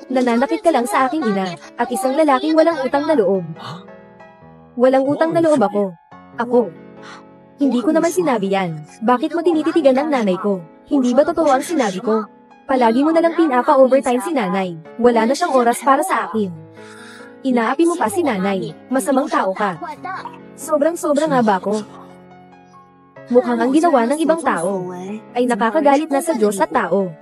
Nananakit ka lang sa aking ina, at isang lalaking walang utang na loob. Walang utang na loob ako. Ako. Hindi ko naman sinabi yan. Bakit mo tinititigan ang nanay ko? Hindi ba totoo ang sinabi ko? Palagi mo na lang pinapa-overtime si nanay. Wala na siyang oras para sa akin. Inaapi mo pa si nanay. Masamang tao ka. Sobrang-sobra nga ba ako? Mukhang ang ginawa ng ibang tao ay nakakagalit na sa Diyos at tao.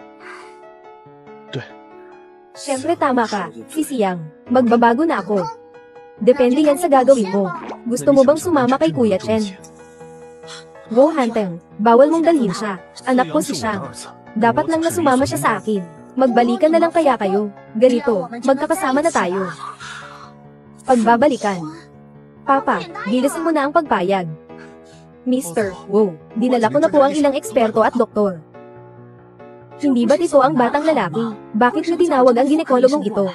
Siyempre tama ka, Sisiyang. Magbabago na ako. Depende yan sa gagawin mo. Gusto mo bang sumama kay Kuya Chen? Wu Hanteng, bawal mong dalhin siya. Anak ko si Shang. Dapat lang na sumama siya sa akin. Magbalikan na lang kaya kayo. Ganito, magkakasama na tayo. Pagbabalikan. Papa, bilisan mo na ang pagpayag. Mr. Wu, dinala ko na po ang ilang eksperto at doktor. Hindi ba't ito ang batang lalaki? Bakit niyo tinawag ang ginekologong ito?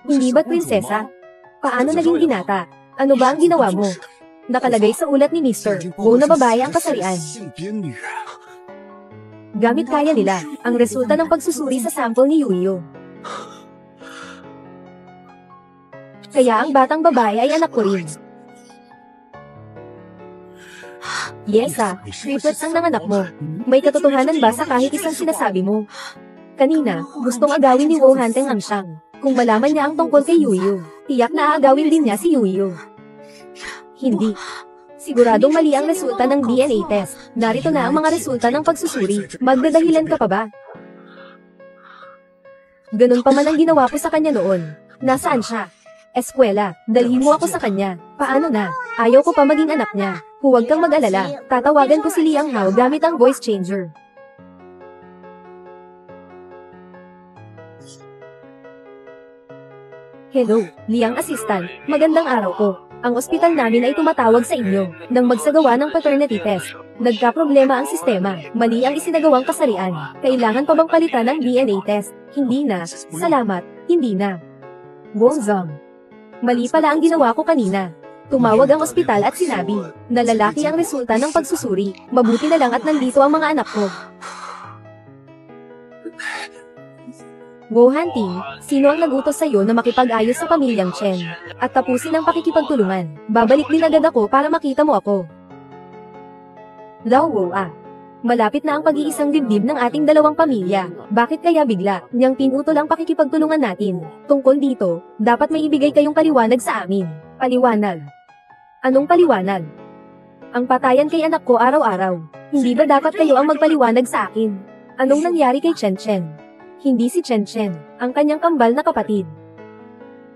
Hindi ba't prinsesa? Paano naging binata? Ano ba ang ginawa mo? Nakalagay sa ulat ni Mr. Wu na babae ang kasarian. Gamit kaya nila ang resulta ng pagsusuri sa sample ni Yuyo. Kaya ang batang babae ay anak ko rin. Yes triplets ang nanganak mo. May katotohanan ba sa kahit isang sinasabi mo? Kanina, gustong agawin ni Wu Hanteng ang Shang. Kung malaman niya ang tungkol kay Yuyo, tiyak na aagawin din niya si Yuyo. Hindi. Siguradong mali ang resulta ng DNA test. Narito na ang mga resulta ng pagsusuri. Magdadahilan ka pa ba? Ganun pa man ang ginawa ko sa kanya noon. Nasaan siya? Eskwela, dalhin mo ako sa kanya. Paano na? Ayaw ko pa maging anak niya. Huwag kang mag-alala. Tatawagan ko si Liang Hao gamit ang voice changer. Hello, Liang Assistant. Magandang araw po. Ang ospital namin ay tumatawag sa inyo nang magsagawa ng paternity test. Nagkaproblema ang sistema. Mali ang isinagawang kasarian. Kailangan pa bang palitan ang DNA test? Hindi na. Salamat. Hindi na. Wozong. Mali pala ang ginawa ko kanina. Tumawag ang ospital at sinabi na lalaki ang resulta ng pagsusuri. Mabuti na lang at nandito ang mga anak ko. Wo Hanting, sino ang nagutos sa'yo na makipag-ayos sa pamilyang Chen? At tapusin ang pakikipagtulungan. Babalik din agad ako para makita mo ako. Lao Wo malapit na ang pag-iisang dibdib ng ating dalawang pamilya. Bakit kaya bigla niyang pinutol ang pakikipagtulungan natin? Tungkol dito, dapat may ibigay kayong paliwanag sa amin. Paliwanag? Anong paliwanag? Ang patayan kay anak ko araw-araw. Hindi ba dapat kayo ang magpaliwanag sa akin? Anong nangyari kay Chen Chen? Hindi si Chen Chen, ang kanyang kambal na kapatid.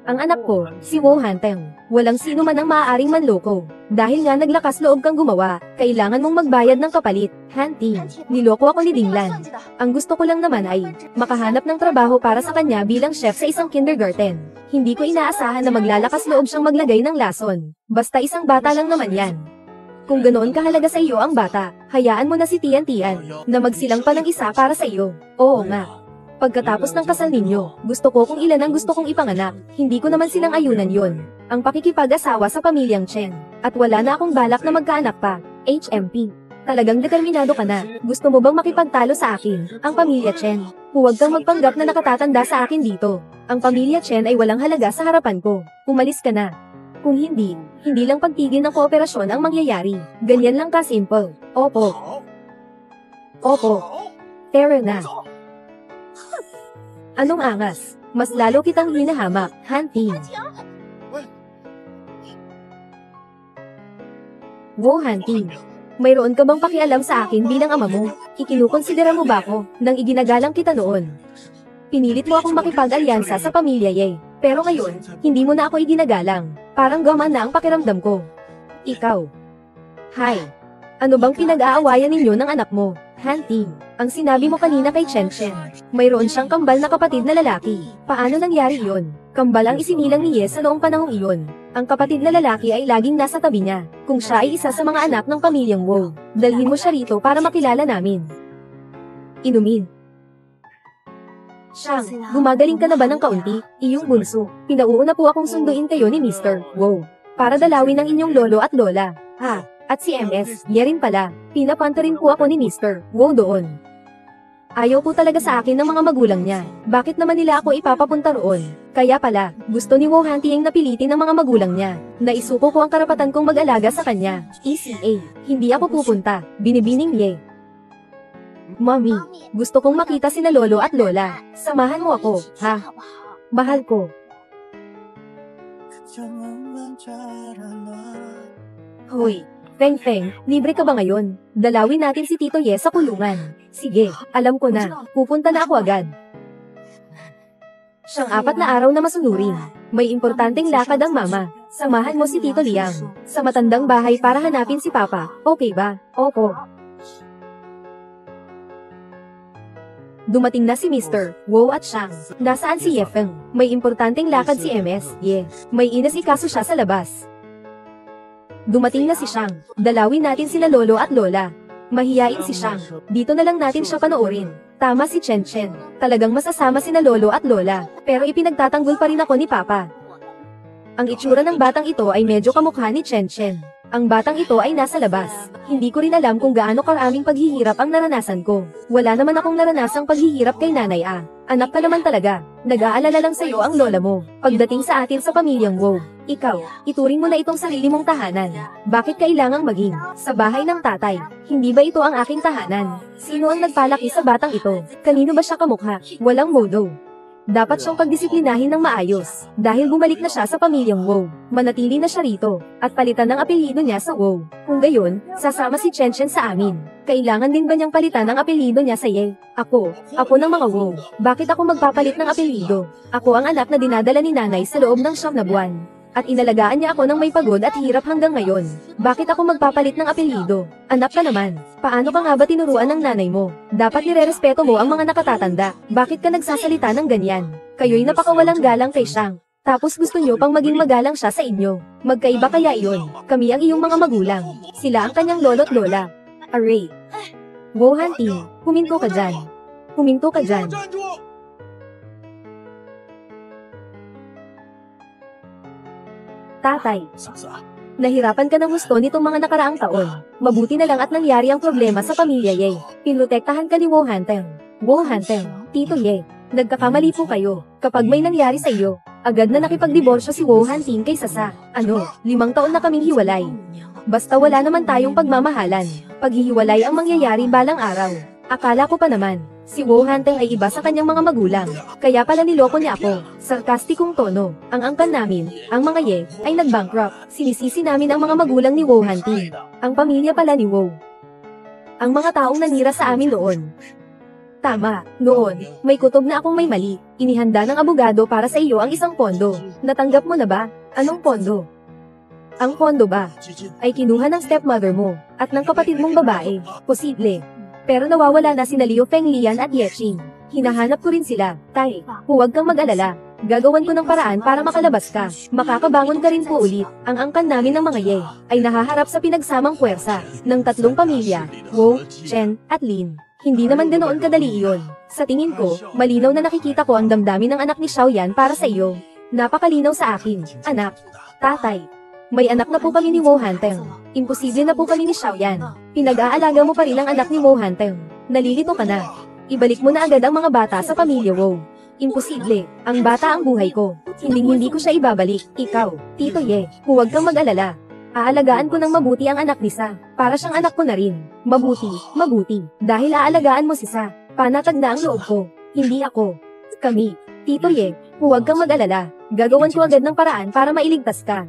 Ang anak ko, si Wo Hanteng. Walang sino man ang maaaring manloko. Dahil nga naglakas loob kang gumawa, kailangan mong magbayad ng kapalit. Hanting, niloko ako ni Dinglan. Ang gusto ko lang naman ay, makahanap ng trabaho para sa kanya bilang chef sa isang kindergarten. Hindi ko inaasahan na maglalakas loob siyang maglagay ng lason. Basta isang bata lang naman yan. Kung ganoon kahalaga sa iyo ang bata, hayaan mo na si Tian Tian, na magsilang pa ng isa para sa iyo. Oo nga. Pagkatapos ng kasal ninyo, gusto ko kung ilan ang gusto kong ipanganak. Hindi ko naman silang ayunan yon. Ang pakikipag-asawa sa pamilyang Chen. At wala na akong balak na magkaanak pa. HMP. Talagang determinado ka na. Gusto mo bang makipagtalo sa akin, ang pamilya Chen? Huwag kang magpanggap na nakatatanda sa akin dito. Ang pamilya Chen ay walang halaga sa harapan ko. Umalis ka na. Kung hindi, hindi lang pagtigil ng kooperasyon ang mangyayari. Ganyan lang ka-simple. Opo. Opo. Tara na. Anong angas? Mas lalo kitang hinahamak, Hanting. Wo Hanting, mayroon ka bang pakialam sa akin bilang ama mo? Ikinukonsidera mo ba ako nang iginagalang kita noon? Pinilit mo akong makipag-alyansa sa pamilya Ye. Pero ngayon, hindi mo na ako iginagalang. Parang gaman na ang pakiramdam ko. Ikaw. Hi. Ano bang pinag-aawayan ninyo ng anak mo? Hanting, ang sinabi mo kanina kay Chen Chen, mayroon siyang kambal na kapatid na lalaki. Paano nangyari yon? Kambal ang isinilang ni Ye sa noong panahong iyon. Ang kapatid na lalaki ay laging nasa tabi niya. Kung siya ay isa sa mga anak ng pamilyang Wo, dalhin mo siya rito para makilala namin. Inumin. Siyang, gumagaling ka na ba ng kaunti? Iyong bunso. Pinauuna po akong sunduin kayo ni Mr. Wo, para dalawin ang inyong lolo at lola. Ha? At si MS, Ye rin pala. Pinapunta rin po ako ni Mr. Wo doon. Ayaw po talaga sa akin ng mga magulang niya. Bakit naman nila ako ipapapunta roon? Kaya pala, gusto ni Wo Hanting napilitin ng mga magulang niya. Naisuko ko ang karapatan kong mag-alaga sa kanya. ECA, hindi ako pupunta. Binibining Ye. Mommy, gusto kong makita sina lolo at lola. Samahan mo ako, ha? Mahal ko. Hoy. Feng Feng, libre ka ba ngayon? Dalawin natin si Tito Ye sa kulungan. Sige, alam ko na. Pupunta na ako agad. Siyang 4 na araw na masunurin. May importanteng lakad ang mama. Samahan mo si Tito Liang sa matandang bahay para hanapin si Papa. Okay ba? Opo. Dumating na si Mr. Wo at Shang. Nasaan si Ye Feng? May importanteng lakad si MS. Ye. May inasikaso siya sa labas. Dumating na si Shang. Dalawin natin sila lolo at lola. Mahiyain si Shang. Dito na lang natin siya panoorin. Tama si Chen Chen. Talagang masasama sina lolo at lola. Pero ipinagtatanggol pa rin ako ni Papa. Ang itsura ng batang ito ay medyo kamukha ni Chen Chen. Ang batang ito ay nasa labas. Hindi ko rin alam kung gaano karaming paghihirap ang naranasan ko. Wala naman akong naranasang paghihirap kay nanay Anak ka naman talaga. Nag-aalala lang sa'yo ang lola mo. Pagdating sa atin sa pamilyang Wo, ikaw, ituring mo na itong sarili mong tahanan. Bakit kailangang maging sa bahay ng tatay? Hindi ba ito ang aking tahanan? Sino ang nagpalaki sa batang ito? Kanino ba siya kamukha? Walang modo. Dapat siyang pagdisiplinahin ng maayos. Dahil bumalik na siya sa pamilyang Wow. Manatili na siya rito. At palitan ng apelyido niya sa Wow. Kung gayon, sasama si Chen Chen sa amin. Kailangan din ba niyang palitan ang apelyido niya sa Ye? Ako ng mga Wow. Bakit ako magpapalit ng apelyido? Ako ang anak na dinadala ni nanay sa loob ng 9 na buwan. At inalagaan niya ako ng may pagod at hirap hanggang ngayon. Bakit ako magpapalit ng apelyido? Anak ka naman. Paano ka nga ba tinuruan ng nanay mo? Dapat nirerespeto mo ang mga nakatatanda. Bakit ka nagsasalita ng ganyan? Kayo'y napakawalang galang kay Shang. Tapos gusto niyo pang maging magalang siya sa inyo. Magkaiba kaya iyon? Kami ang iyong mga magulang. Sila ang kanyang lolo't lola. Aray. Wow Hanting, huminto ka dyan. Huminto ka dyan. Tatay. Nahirapan ka ng husto nitong mga nakaraang taon. Mabuti na lang at nangyari ang problema sa pamilya Ye. Pinrotektahan ka ni Wow Hanteng. Wow Hanteng, Tito Ye. Nagkakamali po kayo. Kapag may nangyari sa iyo, agad na nakipagdiborsyo si Wow Hanting kaysa sa, 5 taon na kaming hiwalay. Basta wala naman tayong pagmamahalan. Paghihiwalay ang mangyayari balang araw. Akala ko pa naman, si Wow Hanteng ay iba sa kanyang mga magulang. Kaya pala niloko niya ako. Sarkastikong tono. Ang angkan namin, ang mga Ye, ay nag-bankrupt. Sinisisi namin ang mga magulang ni Wow Hanting. Ang pamilya pala ni Wow. Ang mga taong nanira sa amin noon. Tama, noon, may kutob na akong may mali. Inihanda ng abogado para sa iyo ang isang pondo. Natanggap mo na ba? Anong pondo? Ang pondo ba ay kinuha ng stepmother mo at ng kapatid mong babae? Posible. Pero nawawala na sina Liu Fenglian at Ye Qing. Hinahanap ko rin sila. Tay, huwag kang mag-alala. Gagawan ko ng paraan para makalabas ka. Makakabangon ka rin po ulit. Ang angkan namin ng mga Ye ay nahaharap sa pinagsamang puwersa ng 3 pamilya, Wu, Chen, at Lin. Hindi naman ganoon kadali iyon. Sa tingin ko, malinaw na nakikita ko ang damdamin ng anak ni Xiaoyan para sa iyo. Napakalinaw sa akin, anak. Tatay. May anak na po kami ni Wow Hanteng. Imposible na po kami ni Xiaoyan. Pinag-aalaga mo pa rin ang anak ni Wow Hanteng. Nalilito ka na. Ibalik mo na agad ang mga bata sa pamilya Wow. Imposible. Ang bata ang buhay ko. Hindi ko siya ibabalik. Ikaw, Tito Ye, huwag kang mag-alala. Aalagaan ko ng mabuti ang anak ni Sa. Para siyang anak ko na rin. Mabuti. Dahil aalagaan mo si Sa. Panatag na ang loob ko. Hindi ako. Kami. Tito Ye, huwag kang mag-alala. Gagawan ko agad ng paraan para mailigtas ka.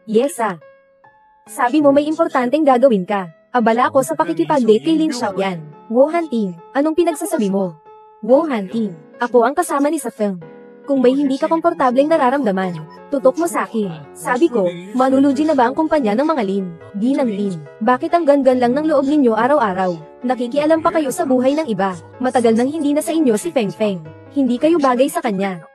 Yes, Sa. Sabi mo may importanteng gagawin ka. Abala ako sa pakikipag-date kay Lin Xiaoyan. Wow Hanting, anong pinagsasabi mo? Wow Hanting, ako ang kasama ni Sa Feng. Kung may hindi ka komportableng nararamdaman, tutok mo sa akin. Sabi ko, malulugi na ba ang kumpanya ng mga Lin? Di ng Lin. Bakit ang gan-gan lang ng loob ninyo araw-araw? Nakikialam pa kayo sa buhay ng iba. Matagal nang hindi na sa inyo si Feng Feng. Hindi kayo bagay sa kanya.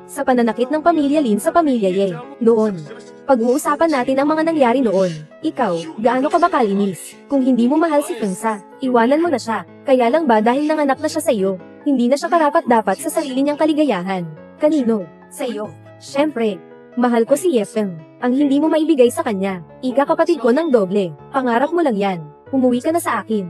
Sa pananakit ng pamilya Lin sa pamilya Ye, noon. Pag-uusapan natin ang mga nangyari noon. Ikaw, gaano ka ba kalinis? Kung hindi mo mahal si Feng Sa, iwanan mo na siya. Kaya lang ba dahil nanganak na siya sa iyo, hindi na siya karapat-dapat sa sarili niyang kaligayahan? Kanino? Sa iyo. Siyempre, mahal ko si Ye Feng. Ang hindi mo maibigay sa kanya, ika-kapatid ko ng doble. Pangarap mo lang yan. Umuwi ka na sa akin.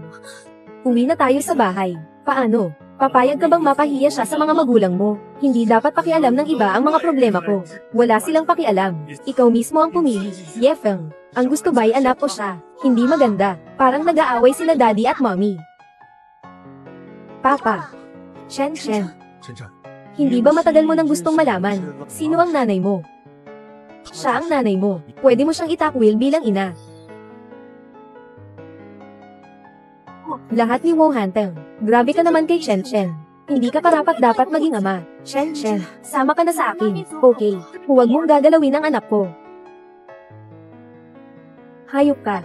Uwi na tayo sa bahay. Paano? Papayag ka bang mapahiya siya sa mga magulang mo? Hindi dapat pakialam ng iba ang mga problema ko. Wala silang pakialam. Ikaw mismo ang pumili. Ye Feng. Ang gusto ba'y anak ko siya? Hindi maganda. Parang nag-aaway sila daddy at mommy. Papa. Chen. Hindi ba matagal mo nang gustong malaman? Sino ang nanay mo? Siya ang nanay mo. Pwede mo siyang itakwil bilang ina. Lahat ni Wow Hanteng. Grabe ka naman kay Chen. Hindi ka karapat-dapat maging ama. Chen, sama ka na sa akin. Okay. Huwag mong gagalawin ang anak ko. Hayop ka.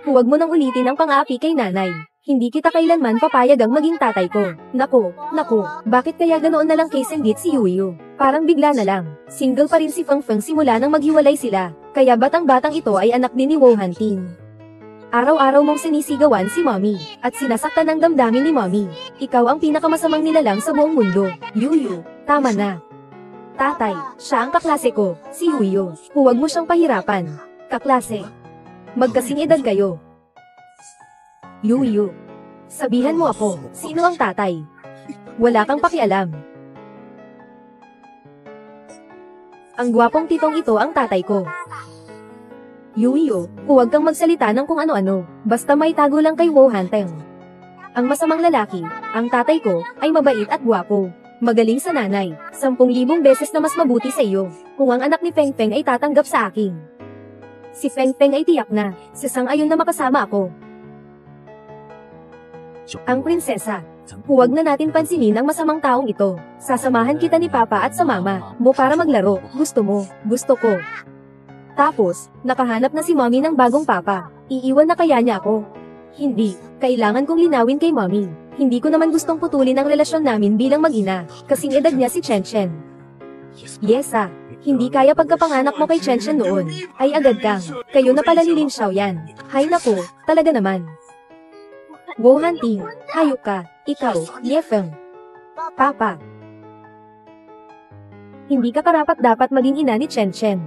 Huwag mo nang ulitin ang pang-aapi kay nanay. Hindi kita kailanman papayag ang maging tatay ko. Nako, bakit kaya ganoon na lang kay Senggit si Yuyu? Parang bigla na lang. Single pa rin si Feng Feng simula nang maghiwalay sila. Kaya batang-batang ito ay anak din ni Wow Hanting. Araw-araw mong sinisigawan si Mommy, at sinasaktan ang damdamin ni Mommy. Ikaw ang pinakamasamang nilalang sa buong mundo. Yuyu, tama na. Tatay, siya ang kaklase ko, si Yuyu. Huwag mo siyang pahirapan. Kaklase. Magkasing edad kayo. Yuyu. Sabihan mo ako, sino ang tatay? Wala kang pakialam. Ang gwapong titong ito ang tatay ko. Yuyu, huwag kang magsalita ng kung ano-ano, basta may tago lang kay Wow Hanteng. ang masamang lalaki. Ang tatay ko ay mabait at gwapo. Magaling sa nanay, 10,000 beses na mas mabuti sa iyo, kung ang anak ni Feng Feng ay tatanggap sa akin. Si Feng Feng ay tiyak na, sasang-ayon na makasama ako. Ang prinsesa. Huwag na natin pansinin ang masamang taong ito. Sasamahan kita ni Papa at sa Mama mo para maglaro. Gusto mo, gusto ko. Tapos, nakahanap na si Mommy ng bagong Papa. Iiwan na kaya niya ako? Hindi, kailangan kong linawin kay Mommy. Hindi ko naman gustong putulin ang relasyon namin bilang mag-ina, kasing edad niya si Chen Chen. Yes hindi kaya pagkapanganak mo kay Chen Chen noon, ay agad kang, kayo na pala ni Lin Xiaoyan. Hay nako, talaga naman. Wu Hanting, hayop ka, ikaw, Ye Feng. Papa. Hindi ka karapat-dapat maging ina ni Chen Chen.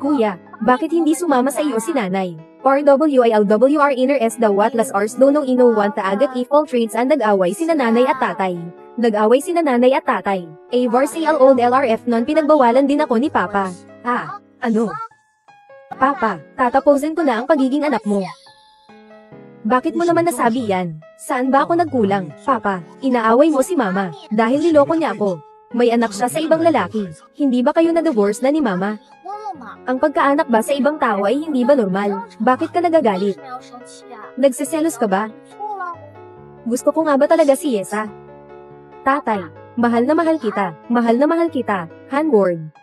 Kuya, bakit hindi sumama sa iyo si nanay? RWILWR inner S daw what las ars do no ino want taagak equal traits and nag-away si nanay at tatay. Nag-away si nanay at tatay. Avar CL old LRF non pinagbawalan din ako ni Papa. Ano? Papa, tatapusin ko na ang pagiging anak mo. Bakit mo naman nasabi yan? Saan ba ako nagkulang? Papa, inaaway mo si Mama, dahil niloko niya ako. May anak siya sa ibang lalaki. Hindi ba kayo na-divorce na ni Mama? Ang pagkaanak ba sa ibang tao ay hindi ba normal? Bakit ka nagagalit? Nagseselos ka ba? Gusto ko nga ba talaga si Yesa? Tatay, mahal na mahal kita, Hanward.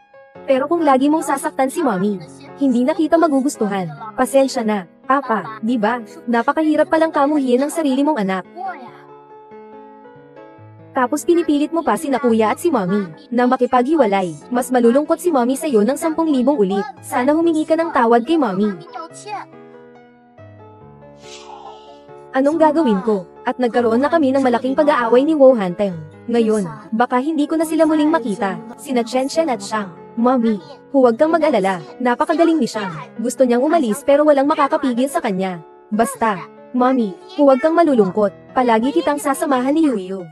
Pero kung lagi mong sasaktan si Mommy, hindi na kita magugustuhan. Pasensya na, Papa, di ba? Napakahirap palang kamuhiin ang sarili mong anak. Tapos pinipilit mo pa si Kuya at si Mommy na makipaghiwalay. Mas malulungkot si Mommy sa'yo ng 10,000 ulit. Sana humingi ka ng tawad kay Mommy. Anong gagawin ko? At nagkaroon na kami ng malaking pag-aaway ni Wu Hanteng. Ngayon, baka hindi ko na sila muling makita. Sina Chen Chen at Shang. Mommy, huwag kang mag-alala. Napakagaling ni Shang. Gusto niyang umalis pero walang makakapigil sa kanya. Basta, Mommy, huwag kang malulungkot. Palagi kitang sasamahan ni Yuyu.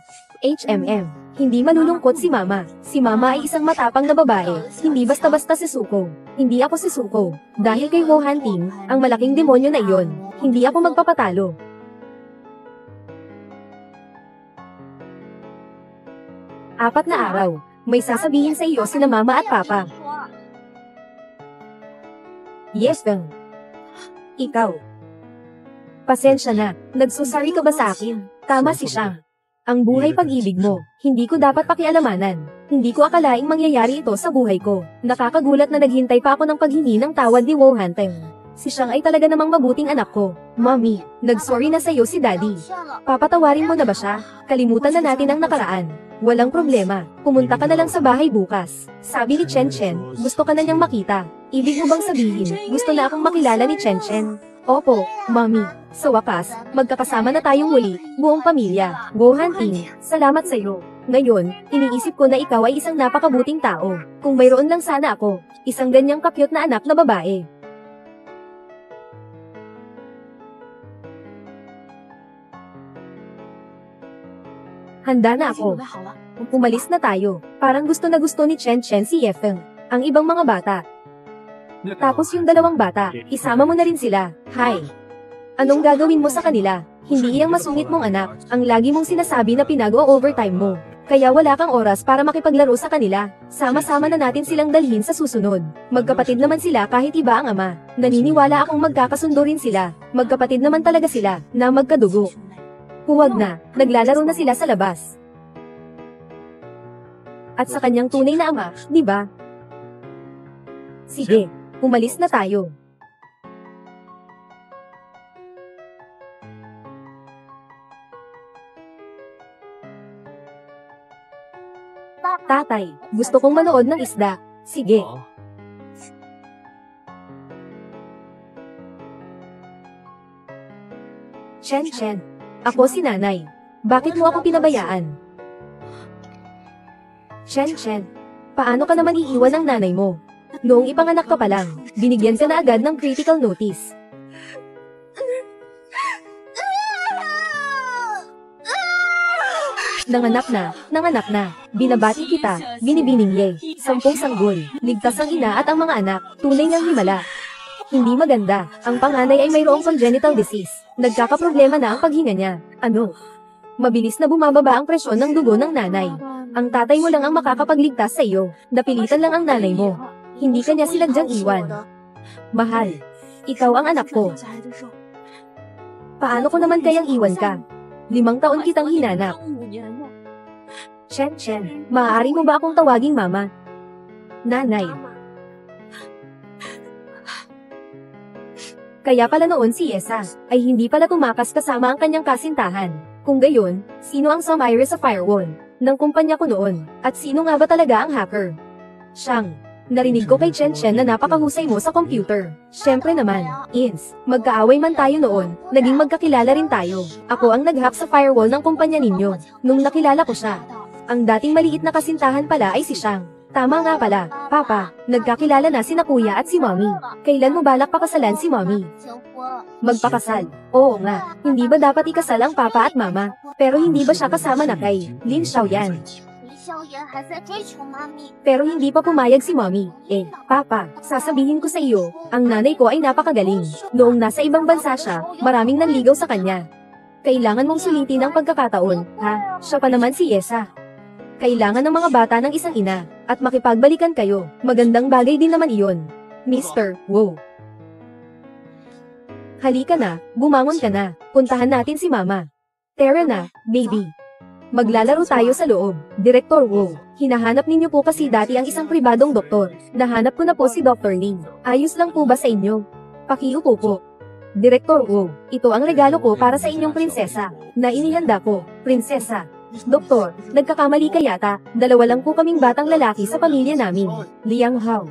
Hindi malulungkot si Mama. Si Mama ay isang matapang na babae. Hindi basta-basta si Suko. Hindi ako si Suko. Dahil kay Wu Hanting, ang malaking demonyo na iyon, hindi ako magpapatalo. Apat na araw, may sasabihin sa iyo sina Mama at Papa. Yes, Feng. Ikaw. Pasensya na, nagsusari ka ba sa akin? Tama si Shang. Ang buhay pag-ibig mo, hindi ko dapat pakialamanan. Hindi ko akalaing mangyayari ito sa buhay ko. Nakakagulat na naghintay pa ako ng paghingi ng tawad ni Wu Hanteng. Si Shang ay talaga namang mabuting anak ko. Mommy, nagsorry na sa'yo si Daddy. Papatawarin mo na ba siya? Kalimutan na natin ang nakaraan. Walang problema, pumunta ka na lang sa bahay bukas. Sabi ni Chen Chen, gusto ka na niyang makita. Ibig mo bang sabihin, gusto na akong makilala ni Chen Chen? Opo, Mommy. Sa wakas, magkakasama na tayong muli, buong pamilya. Wu Hanting, salamat sa'yo. Ngayon, iniisip ko na ikaw ay isang napakabuting tao. Kung mayroon lang sana ako, isang ganyang kakyut na anak na babae. Handa na ako. Umalis na tayo. Parang gusto na gusto ni Chen Chen si Ye Feng. Ang ibang mga bata. Tapos yung dalawang bata, isama mo na rin sila. Hi. Anong gagawin mo sa kanila? Hindi iyang masungit mong anak. Ang lagi mong sinasabi na pinag-o-overtime mo. Kaya wala kang oras para makipaglaro sa kanila. Sama-sama na natin silang dalhin sa susunod. Magkapatid naman sila kahit iba ang ama. Naniniwala akong magkakasundo rin sila. Magkapatid naman talaga sila, na magkadugo. Huwag na, naglalaro na sila sa labas. At sa kanyang tunay na ama, di ba? Sige, umalis na tayo. Tatay, gusto kong manood ng isda. Sige. Chen Chen, ako si nanay. Bakit mo ako pinabayaan? Chen Chen, paano ka naman iiwan ng nanay mo? Noong ipanganak ka pa lang, binigyan ka na agad ng critical notice. Nanganak na. Binabati kita, binibining 10 sanggol. Ligtas ang ina at ang mga anak, tunay ngang himala. Hindi maganda, ang panganay ay mayroong congenital disease. Nagkakaproblema na ang paghinga niya. Ano? Mabilis na bumababa ang presyon ng dugo ng nanay. Ang tatay mo lang ang makakapagligtas sa iyo. Napilitan lang ang nanay mo. Hindi ka niya sinadyang iwan. Mahal, ikaw ang anak ko. Paano ko naman kayang iwan ka? 5 taon kitang hinanap. Chen, maaari mo ba akong tawaging mama? Nanay. Kaya pala noon si Yesa, ay hindi pala tumakas kasama ang kanyang kasintahan. Kung gayon, sino ang sumire sa firewall ng kumpanya ko noon? At sino nga ba talaga ang hacker? Siyang. Narinig ko kay Chen na napakahusay mo sa computer. Siyempre naman, Ins, magkaaway man tayo noon, naging magkakilala rin tayo. Ako ang nag-hack sa firewall ng kumpanya ninyo. Nung nakilala ko siya, ang dating maliit na kasintahan pala ay si Siyang. Tama nga pala, Papa, nagkakilala na sina Kuya at si Mommy. Kailan mo balak pakasalan si Mommy? Magpakasal? Oo nga, hindi ba dapat ikasal ang Papa at Mama? Pero hindi ba siya kasama na kay Lin Xiaoyan? Pero hindi pa pumayag si Mommy. Papa, sasabihin ko sa iyo, ang nanay ko ay napakagaling. Noong nasa ibang bansa siya, maraming nanligaw sa kanya. Kailangan mong sulitin ang pagkakataon, ha? Siya pa naman si Yesa. Kailangan ng mga bata ng isang ina, at makipagbalikan kayo. Magandang bagay din naman iyon. Mr. Wu. Halika na, bumangon ka na. Puntahan natin si Mama. Tara na, baby. Maglalaro tayo sa loob. Direktor Wu, hinahanap ninyo po kasi dati ang isang pribadong doktor. Nahanap ko na po si Dr. Ling. Ayos lang po ba sa inyo? Pakiupo po. Direktor Wu, ito ang regalo ko para sa inyong prinsesa, na inihanda ko, prinsesa. Doktor, nagkakamali ka yata, 2 lang po kaming batang lalaki sa pamilya namin. Liang Hao.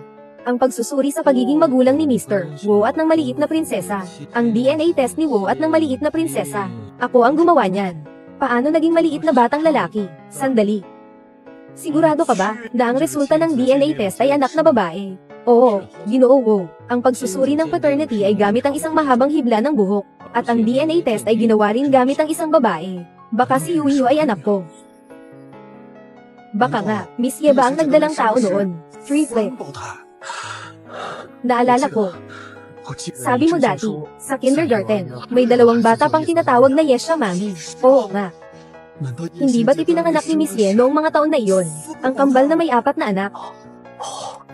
Ang pagsusuri sa pagiging magulang ni Mr. Wu at ng maliit na prinsesa. Ang DNA test ni Wu at ng maliit na prinsesa. Ako ang gumawa niyan. Paano naging maliit na batang lalaki? Sandali. Sigurado ka ba na ang resulta ng DNA test ay anak na babae? Oo, Ginoo Wu. Ang pagsusuri ng paternity ay gamit ang isang mahabang hibla ng buhok. At ang DNA test ay ginawa rin gamit ang isang babae. Baka si Yuyu ay anak ko. Baka nga, Miss Yeba ang nagdalang tao noon. Triple. Naalala ko. Sabi mo dati, sa kindergarten, may 2 bata pang tinatawag na Yesha Mami. Oo nga. Hindi ba't ipinanganak ni Miss Ye noong mga taon na iyon? Ang kambal na may 4 na anak.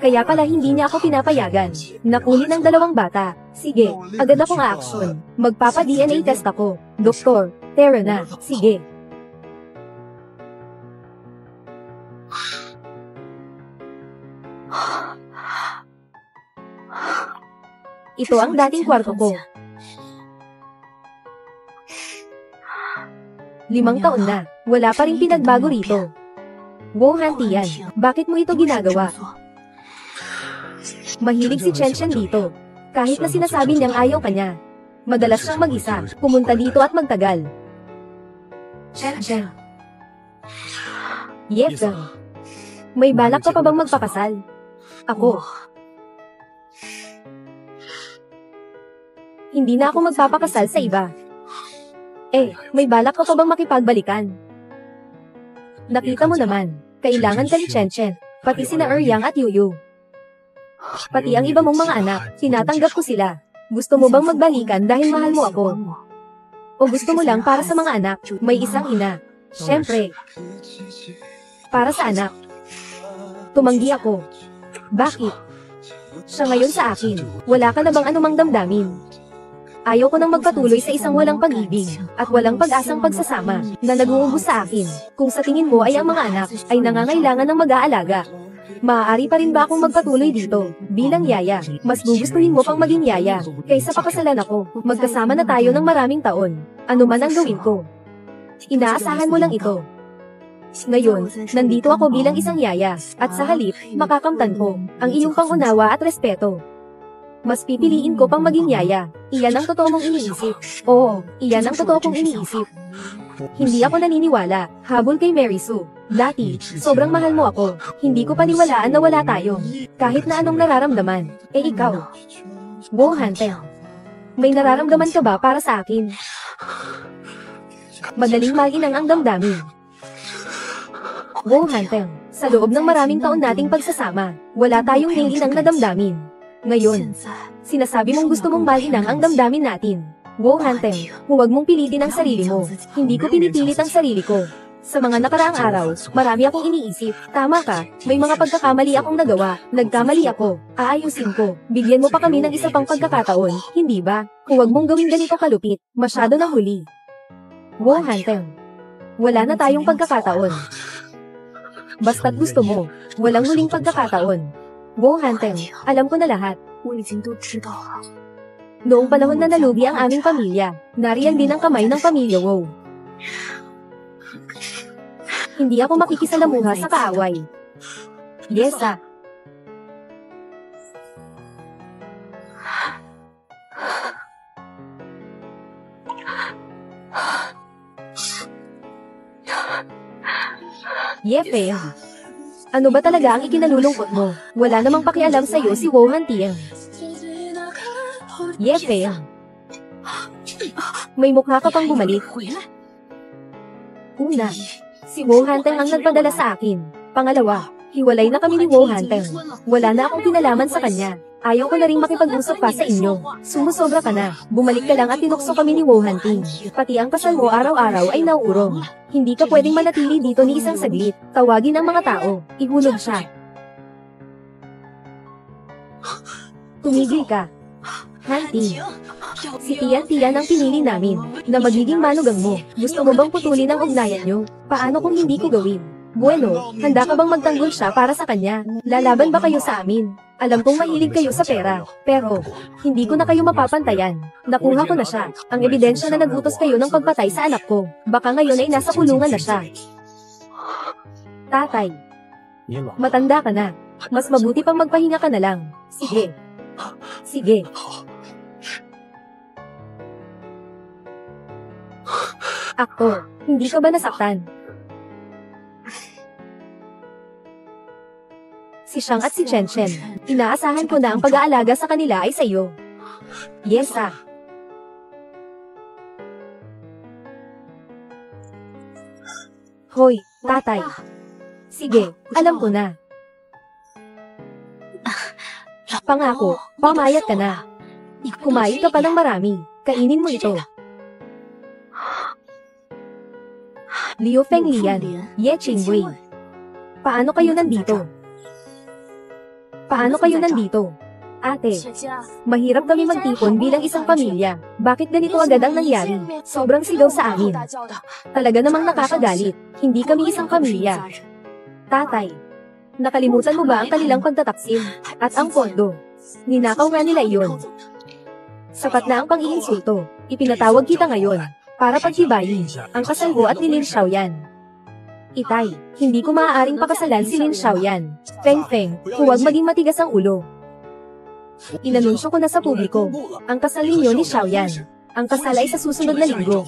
Kaya pala hindi niya ako pinapayagan. Nakuli ng 2 bata. Sige, agad akong a-action. Magpapa-DNA test ako. Doktor, tara na. Sige. Ito ang dating kwarto ko. 5 taon na, wala pa rin pinagbago rito. Wow, Hantian, bakit mo ito ginagawa? Mahilig si Chen dito. Kahit na sinasabi niyang ayaw kanya. Madalas siyang mag-isa, pumunta dito at magtagal. Chen. Yes, may balak ka pa bang magpakasal? Ako. Hindi na ako magpapakasal sa iba. May balak ka pa bang makipagbalikan? Nakita mo naman, kailangan ka ni Chen, pati sina Yang at Yuyu. Pati ang iba mong mga anak, tinatanggap ko sila. Gusto mo bang magbalikan dahil mahal mo ako? O gusto mo lang para sa mga anak, may isang ina? Siyempre. Para sa anak. Tumanggi ako. Bakit? Siya ngayon sa akin, wala ka na bang anumang damdamin? Ayaw ko nang magpatuloy sa isang walang pag-ibig, at walang pag-asang pagsasama, na nag-uubos sa akin. Kung sa tingin mo ay ang mga anak, ay nangangailangan ng mag-aalaga. Maaari pa rin ba akong magpatuloy dito, bilang yaya? Mas gugustuhin mo pang maging yaya, kaysa pakasalan ako, magkasama na tayo ng maraming taon. Ano man ang gawin ko. Inaasahan mo lang ito. Ngayon, nandito ako bilang isang yaya, at sa halip, makakamtan ko, ang iyong pangunawa at respeto. Mas pipiliin ko pang maging yaya. Iyan ang totoo mong iniisip. Oo, iyan ang totoo kong iniisip. Hindi ako naniniwala, habol kay Mary Sue. Dati, sobrang mahal mo ako. Hindi ko paniwalaan na wala tayo. Kahit na anong nararamdaman. Ikaw. Wow, Hantel. May nararamdaman ka ba para sa akin? Madaling malinang ang damdamin. Wow Hanteng, sa loob ng maraming taon nating pagsasama, wala tayong hilinang na damdamin. Ngayon, sinasabi mong gusto mong malinang ang damdamin natin. Wow Hanteng, huwag mong pilitin ang sarili mo. Hindi ko pinipilit ang sarili ko. Sa mga nakaraang araw, marami akong iniisip. Tama ka, may mga pagkakamali akong nagawa. Nagkamali ako. Aayusin ko. Bigyan mo pa kami ng isa pang pagkakataon, hindi ba? Huwag mong gawin ganito kalupit. Masyado na huli. Wow Hanteng. Wala na tayong pagkakataon. Basta't gusto mo, walang huling pagkakataon. Wow Hanteng, alam ko na lahat. Noong panahon na nalugi ang aming pamilya, nariyan din ang kamay ng pamilya Wow. Hindi ako makikisalamuha sa kaaway. Yes, ah. Yepe. Ano ba talaga ang ikinalulungkot mo? Wala namang pakialam sa'yo si Wow Hantiang. Yepe. May mukha ka pang bumalik. Una, si Wow Hanteng ang nagpadala sa akin. Pangalawa, hiwalay na kami ni Wow Hanteng. Wala na akong kinalaman sa kanya. Ayaw ko na ring makipag-usap pa sa inyo. Sumusobra ka na. Bumalik ka lang at tinukso kami ni Wow Hanting. Pati ang kasal mo araw-araw ay nauurong. Hindi ka pwedeng manatili dito ni isang saglit. Tawagin ang mga tao. Ihulog siya. Tumigil ka. Hanting. Si Tian-Tian ang pinili namin, na magiging manugang mo. Gusto mo bang putulin ang ugnayan nyo? Paano kung hindi ko gawin? Bueno, handa ka bang magtanggol siya para sa kanya? Lalaban ba kayo sa amin? Alam kong mahilig kayo sa pera, pero hindi ko na kayo mapapantayan. Nakuha ko na siya. Ang ebidensya na nagutos kayo ng pagpatay sa anak ko. Baka ngayon ay nasa kulungan na siya. Tatay, matanda ka na. Mas mabuti pang magpahinga ka na lang. Sige. Sige. Aktor, hindi ka ba nasaktan? Si Shang at si Chen Chen, inaasahan ko na ang pag-aalaga sa kanila ay sa iyo. Yes, ah. Hoy, tatay. Sige, alam ko na. Pangako, pamayat ka na. Kumain ka pa ng marami, kainin mo ito. Liu Fenglian, Ye Qingwei. Paano kayo nandito? Paano kayo nandito? Ate, mahirap kami magtipon bilang isang pamilya. Bakit ganito agad ang nangyari? Sobrang sigaw sa amin. Talaga namang nakakagalit. Hindi kami isang pamilya. Tatay, nakalimutan mo ba ang kanilang pagtataksim? At ang pondo? Ninakaw nga nila iyon. Sapat na ang pang-iinsulto. Ipinatawag kita ngayon para pagtibayin ang kasal mo at ni Lin Xiaoyan. Itay, hindi ko maaaring pakasalan si Lin Xiaoyan. Feng Feng, huwag maging matigas ang ulo. Inanunsyo ko na sa publiko, ang kasal ninyo ni Xiaoyan. Ang kasal ay sa susunod na linggo.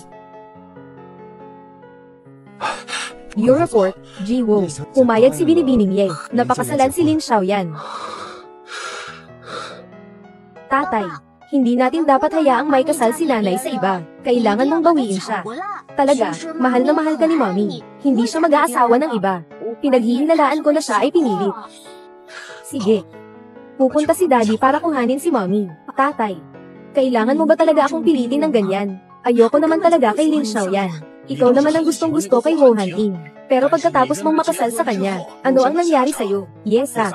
Your report, Ji-Wo. Pumayag si Binibining Ye, na pakasalan si Lin Xiaoyan. Tatay, hindi natin dapat hayaang may kasal si nanay sa iba. Kailangan mong bawiin siya. Talaga, mahal na mahal ka ni Mommy. Hindi siya mag-aasawa ng iba. Pinaghihinalaan ko na siya ay pinilit. Sige. Pupunta si Daddy para kuhanin si Mommy. Tatay, kailangan mo ba talaga akong pilitin ng ganyan? Ayoko naman talaga kay Lin Xiaoyan. Ikaw naman ang gustong-gusto kay Ho Han-Ing. Pero pagkatapos mong makasal sa kanya, ano ang nangyari sa'yo? Yes, ah.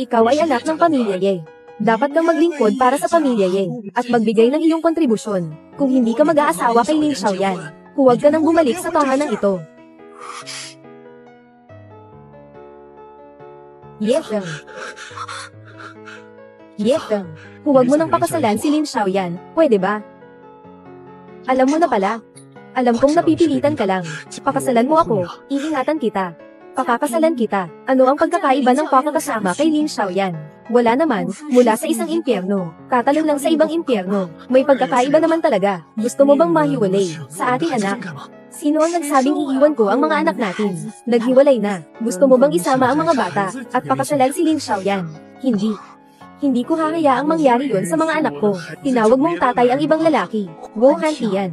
Ikaw ay anak ng pamilya Ye. Dapat kang maglingkod para sa pamilya Ye, at magbigay ng iyong kontribusyon. Kung hindi ka mag-aasawa kay Lin Xiaoyan, huwag ka nang bumalik sa tahanang ito. Yefeng. Yefeng, huwag mo nang pakasalan si Lin Xiaoyan, pwede ba? Alam mo na pala. Alam kong napipilitan ka lang. Pakasalan mo ako, iingatan kita. Pakakasalan kita. Ano ang pagkakaiba ng pakakasama kay Lin Xiaoyan? Wala naman, mula sa isang impyerno. Tatalon lang sa ibang impyerno. May pagkakaiba naman talaga. Gusto mo bang mahiwalay sa ating anak? Sino ang nagsabing iiwan ko ang mga anak natin? Naghiwalay na. Gusto mo bang isama ang mga bata at pakasalan si Lin Xiaoyan? Hindi. Hindi ko hahayaang mangyari yun sa mga anak ko. Tinawag mong tatay ang ibang lalaki. Wow Hantian.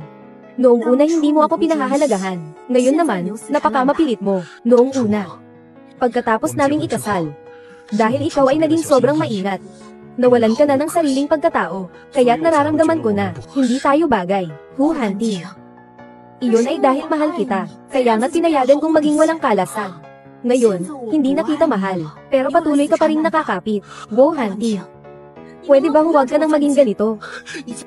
Noong una hindi mo ako pinahahalagahan. Ngayon naman, napakamapilit mo. Noong una. Pagkatapos naming ikasal. Dahil ikaw ay naging sobrang maingat. Nawalan ka na ng sariling pagkatao. Kaya't nararamdaman ko na, hindi tayo bagay. Hunting. Iyon ay dahil mahal kita. Kaya nga't pinayagan kong maging walang kalasan. Ngayon, hindi na kita mahal. Pero patuloy ka pa rin nakakapit. Hunting. Pwede ba huwag ka nang maging ganito?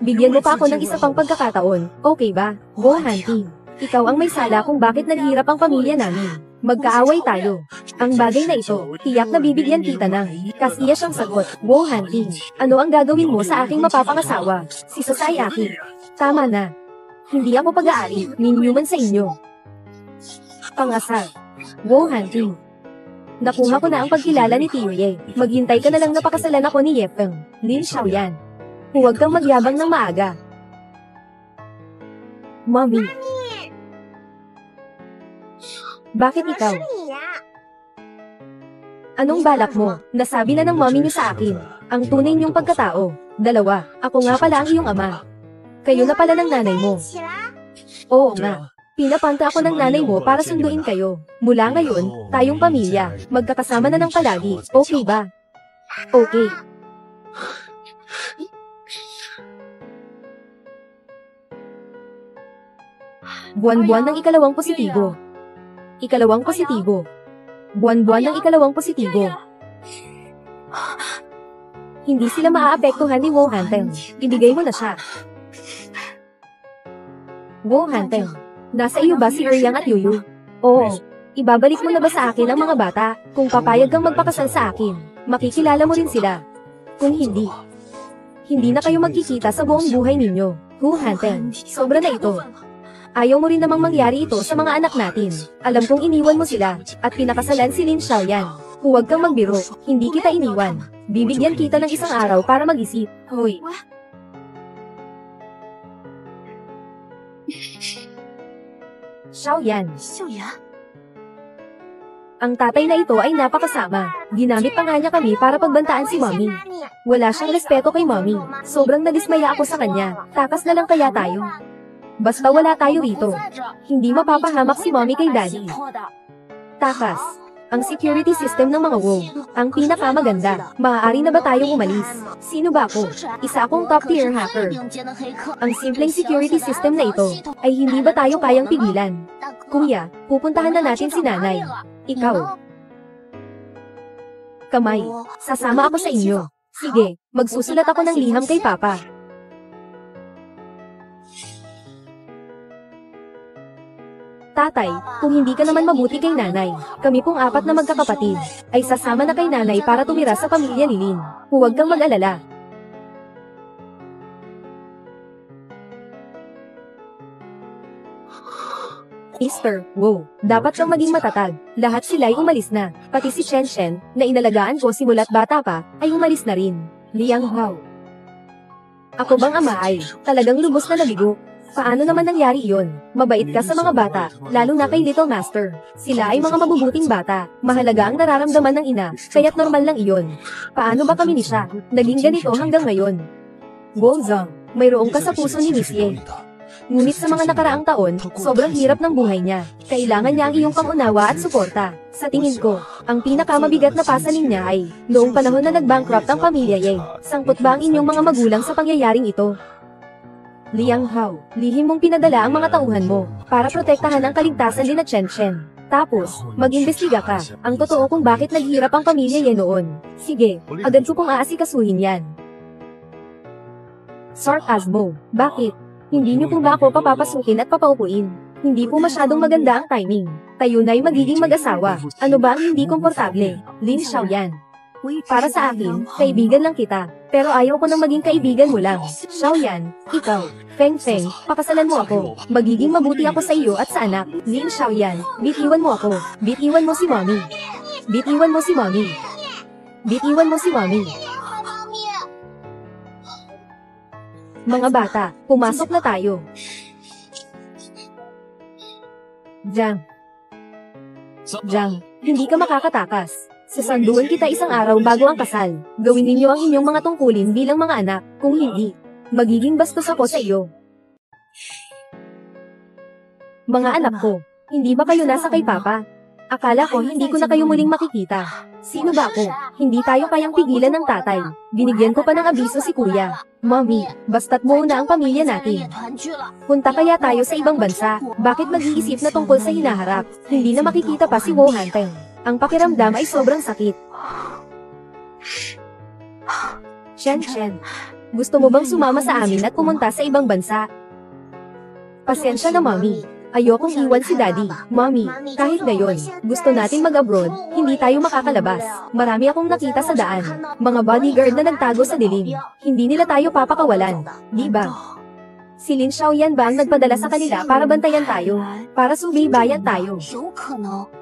Bigyan mo pa ako ng isa pang pagkakataon, okay ba? Hunting. Ikaw ang may sala kung bakit naghirap ang pamilya namin. Magkaaway tayo. Ang bagay na ito, tiyak na bibigyan kita ng kasiya siyang sagot. Hunting. Ano ang gagawin mo sa aking mapapangasawa? Si Sasayaki. Tama na. Hindi ako pag-aari, ninyuman sa inyo. Pangasal. Hunting. Nakuha ko na ang pagkilala ni Tiye. Maghintay ka na lang na pakasalan ako ni Yefeng. Lin Xiaoyan. Huwag kang magyabang ng maaga. Mommy. Bakit ikaw? Anong balak mo? Nasabi na ng mommy niyo sa akin. Ang tunay niyong pagkatao. Dalawa. Ako nga pala ang iyong ama. Kayo na pala ng nanay mo. Oo nga. Pinapanta ako ng nanay mo para sunduin kayo. Mula ngayon, tayong pamilya, magkakasama na ng palagi, okay ba? Okay. Buwan-buwan ng ikalawang positibo. Ikalawang positibo. Buwan-buwan ng ikalawang positibo. Hindi sila maaapektuhan ni Hunting. Ibigay mo na siya. Hunting. Nasa iyo ba si Eryang at Yuyu? Oo. Ibabalik mo na ba sa akin ang mga bata? Kung papayag kang magpakasal sa akin, makikilala mo rin sila. Kung hindi, hindi na kayo magkikita sa buong buhay ninyo. Hunting. Sobra na ito. Ayaw mo rin namang mangyari ito sa mga anak natin. Alam kong iniwan mo sila, at pinakasalan si Lin Xiaoyan. Huwag kang magbiro, hindi kita iniwan. Bibigyan kita ng isang araw para mag-isip. Hoy. Xiaoyan. Ang tatay na ito ay napakasama. Ginamit pa nga niya kami para pagbantaan si mommy. Wala siyang respeto kay mommy. Sobrang nadismaya ako sa kanya. Takas na lang kaya tayo. Basta wala tayo rito. Hindi mapapahamak si mommy kay daddy. Takas. Ang security system ng mga WoW. Ang pinakamaganda. Maaari na ba tayong umalis? Sino ba ako? Isa akong top tier hacker. Ang simpleng security system na ito, ay hindi ba tayo kayang pigilan? Kuya, pupuntahan na natin si nanay. Ikaw. Kamay, sasama ako sa inyo. Sige, magsusulat ako ng liham kay Papa. Tatay, kung hindi ka naman mabuti kay nanay, kami pong apat na magkakapatid, ay sasama na kay nanay para tumira sa pamilya ni Lin. Huwag kang mag-alala. Easter, wow, dapat kang maging matatag. Lahat sila'y umalis na, pati si Chen Shen, na inalagaan ko simula't bata pa, ay umalis na rin. Liang Hao. Ako bang ama ay, talagang lubos na nabigo? Paano naman nangyari iyon? Mabait ka sa mga bata, lalo na kay Little Master. Sila ay mga mabubuting bata, mahalaga ang nararamdaman ng ina, kaya't normal lang iyon. Paano ba kami ni siya? Naging ganito hanggang ngayon. Guozhang, mayroong ka sa puso ni Miss Ye. Ngunit sa mga nakaraang taon, sobrang hirap ng buhay niya. Kailangan niya ang iyong pangunawa at suporta. Sa tingin ko, ang pinakamabigat na pasanin niya ay, noong panahon na nag-bankrupt ang pamilya Ye. Sangkot ba ang inyong mga magulang sa pangyayaring ito? Liang Hao, lihim mong pinadala ang mga tauhan mo, para protektahan ang kaligtasan ni na Chen Shen. Tapos, mag-imbestiga ka, ang totoo kung bakit naghirap ang pamilya Ye noon. Sige, agad ko kung aasikasuhin yan. Sarcasmo, bakit? Hindi niyo po ba ako papapasukin at papaupuin? Hindi po masyadong maganda ang timing. Tayo na'y magiging mag-asawa. Ano ba ang hindi komportable? Lin Xiaoyan. Para sa akin, kaibigan lang kita. Pero ayaw ko nang maging kaibigan mo lang. Xiaoyan, ikaw, Feng Feng, pakasalan mo ako. Magiging mabuti ako sa iyo at sa anak. Lin Xiaoyan, bitiwan mo ako. Bitiwan mo si mommy. Bitiwan mo si mommy. Bitiwan mo si mommy. Mga bata, pumasok na tayo. Jiang. Jiang, hindi ka makakatakas. Sasanduan kita isang araw bago ang kasal. Gawin ninyo ang inyong mga tungkulin bilang mga anak. Kung hindi, magiging bastos ako sa iyo. Mga anak ko, hindi ba kayo nasa kay Papa? Akala ko hindi ko na kayo muling makikita. Sino ba ako? Hindi tayo kayang pigilan ng tatay. Binigyan ko pa ng abiso si Kuya. Mommy, basta't muna ang pamilya natin. Punta kaya tayo sa ibang bansa. Bakit mag-iisip na tungkol sa hinaharap? Hindi na makikita pa si Wu Hanteng. Ang pakiramdam ay sobrang sakit. Chen, gusto mo bang sumama sa amin at pumunta sa ibang bansa? Pasensya na, Mommy. Ayokong iwan si Daddy. Mommy, kahit ngayon, gusto natin mag-abroad, hindi tayo makakalabas. Marami akong nakita sa daan. Mga bodyguard na nagtago sa dilim. Hindi nila tayo papakawalan. Di ba? Si Lin Xiaoyan ba ang nagpadala sa kanila para bantayan tayo? Para subaybayan tayo?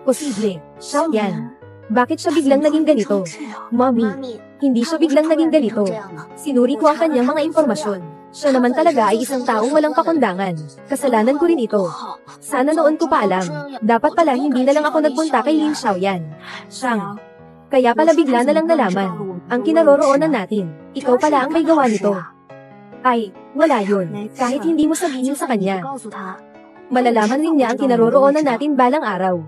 Posible. Xiaoyan. Bakit siya biglang naging ganito? Mommy, hindi siya biglang naging ganito. Sinuri ko ang kanyang mga impormasyon. Siya naman talaga ay isang taong walang pakundangan. Kasalanan ko rin ito. Sana noon ko pa alam. Dapat pala hindi na lang ako nagpunta kay Lin Xiaoyan. Siyang. Kaya pala bigla na lang nalaman. Ang kinaroroonan natin. Ikaw pala ang may gawa nito. Ay, wala yun. Kahit hindi mo sabihin sa kanya. Malalaman rin niya ang kinaroroonan natin balang araw.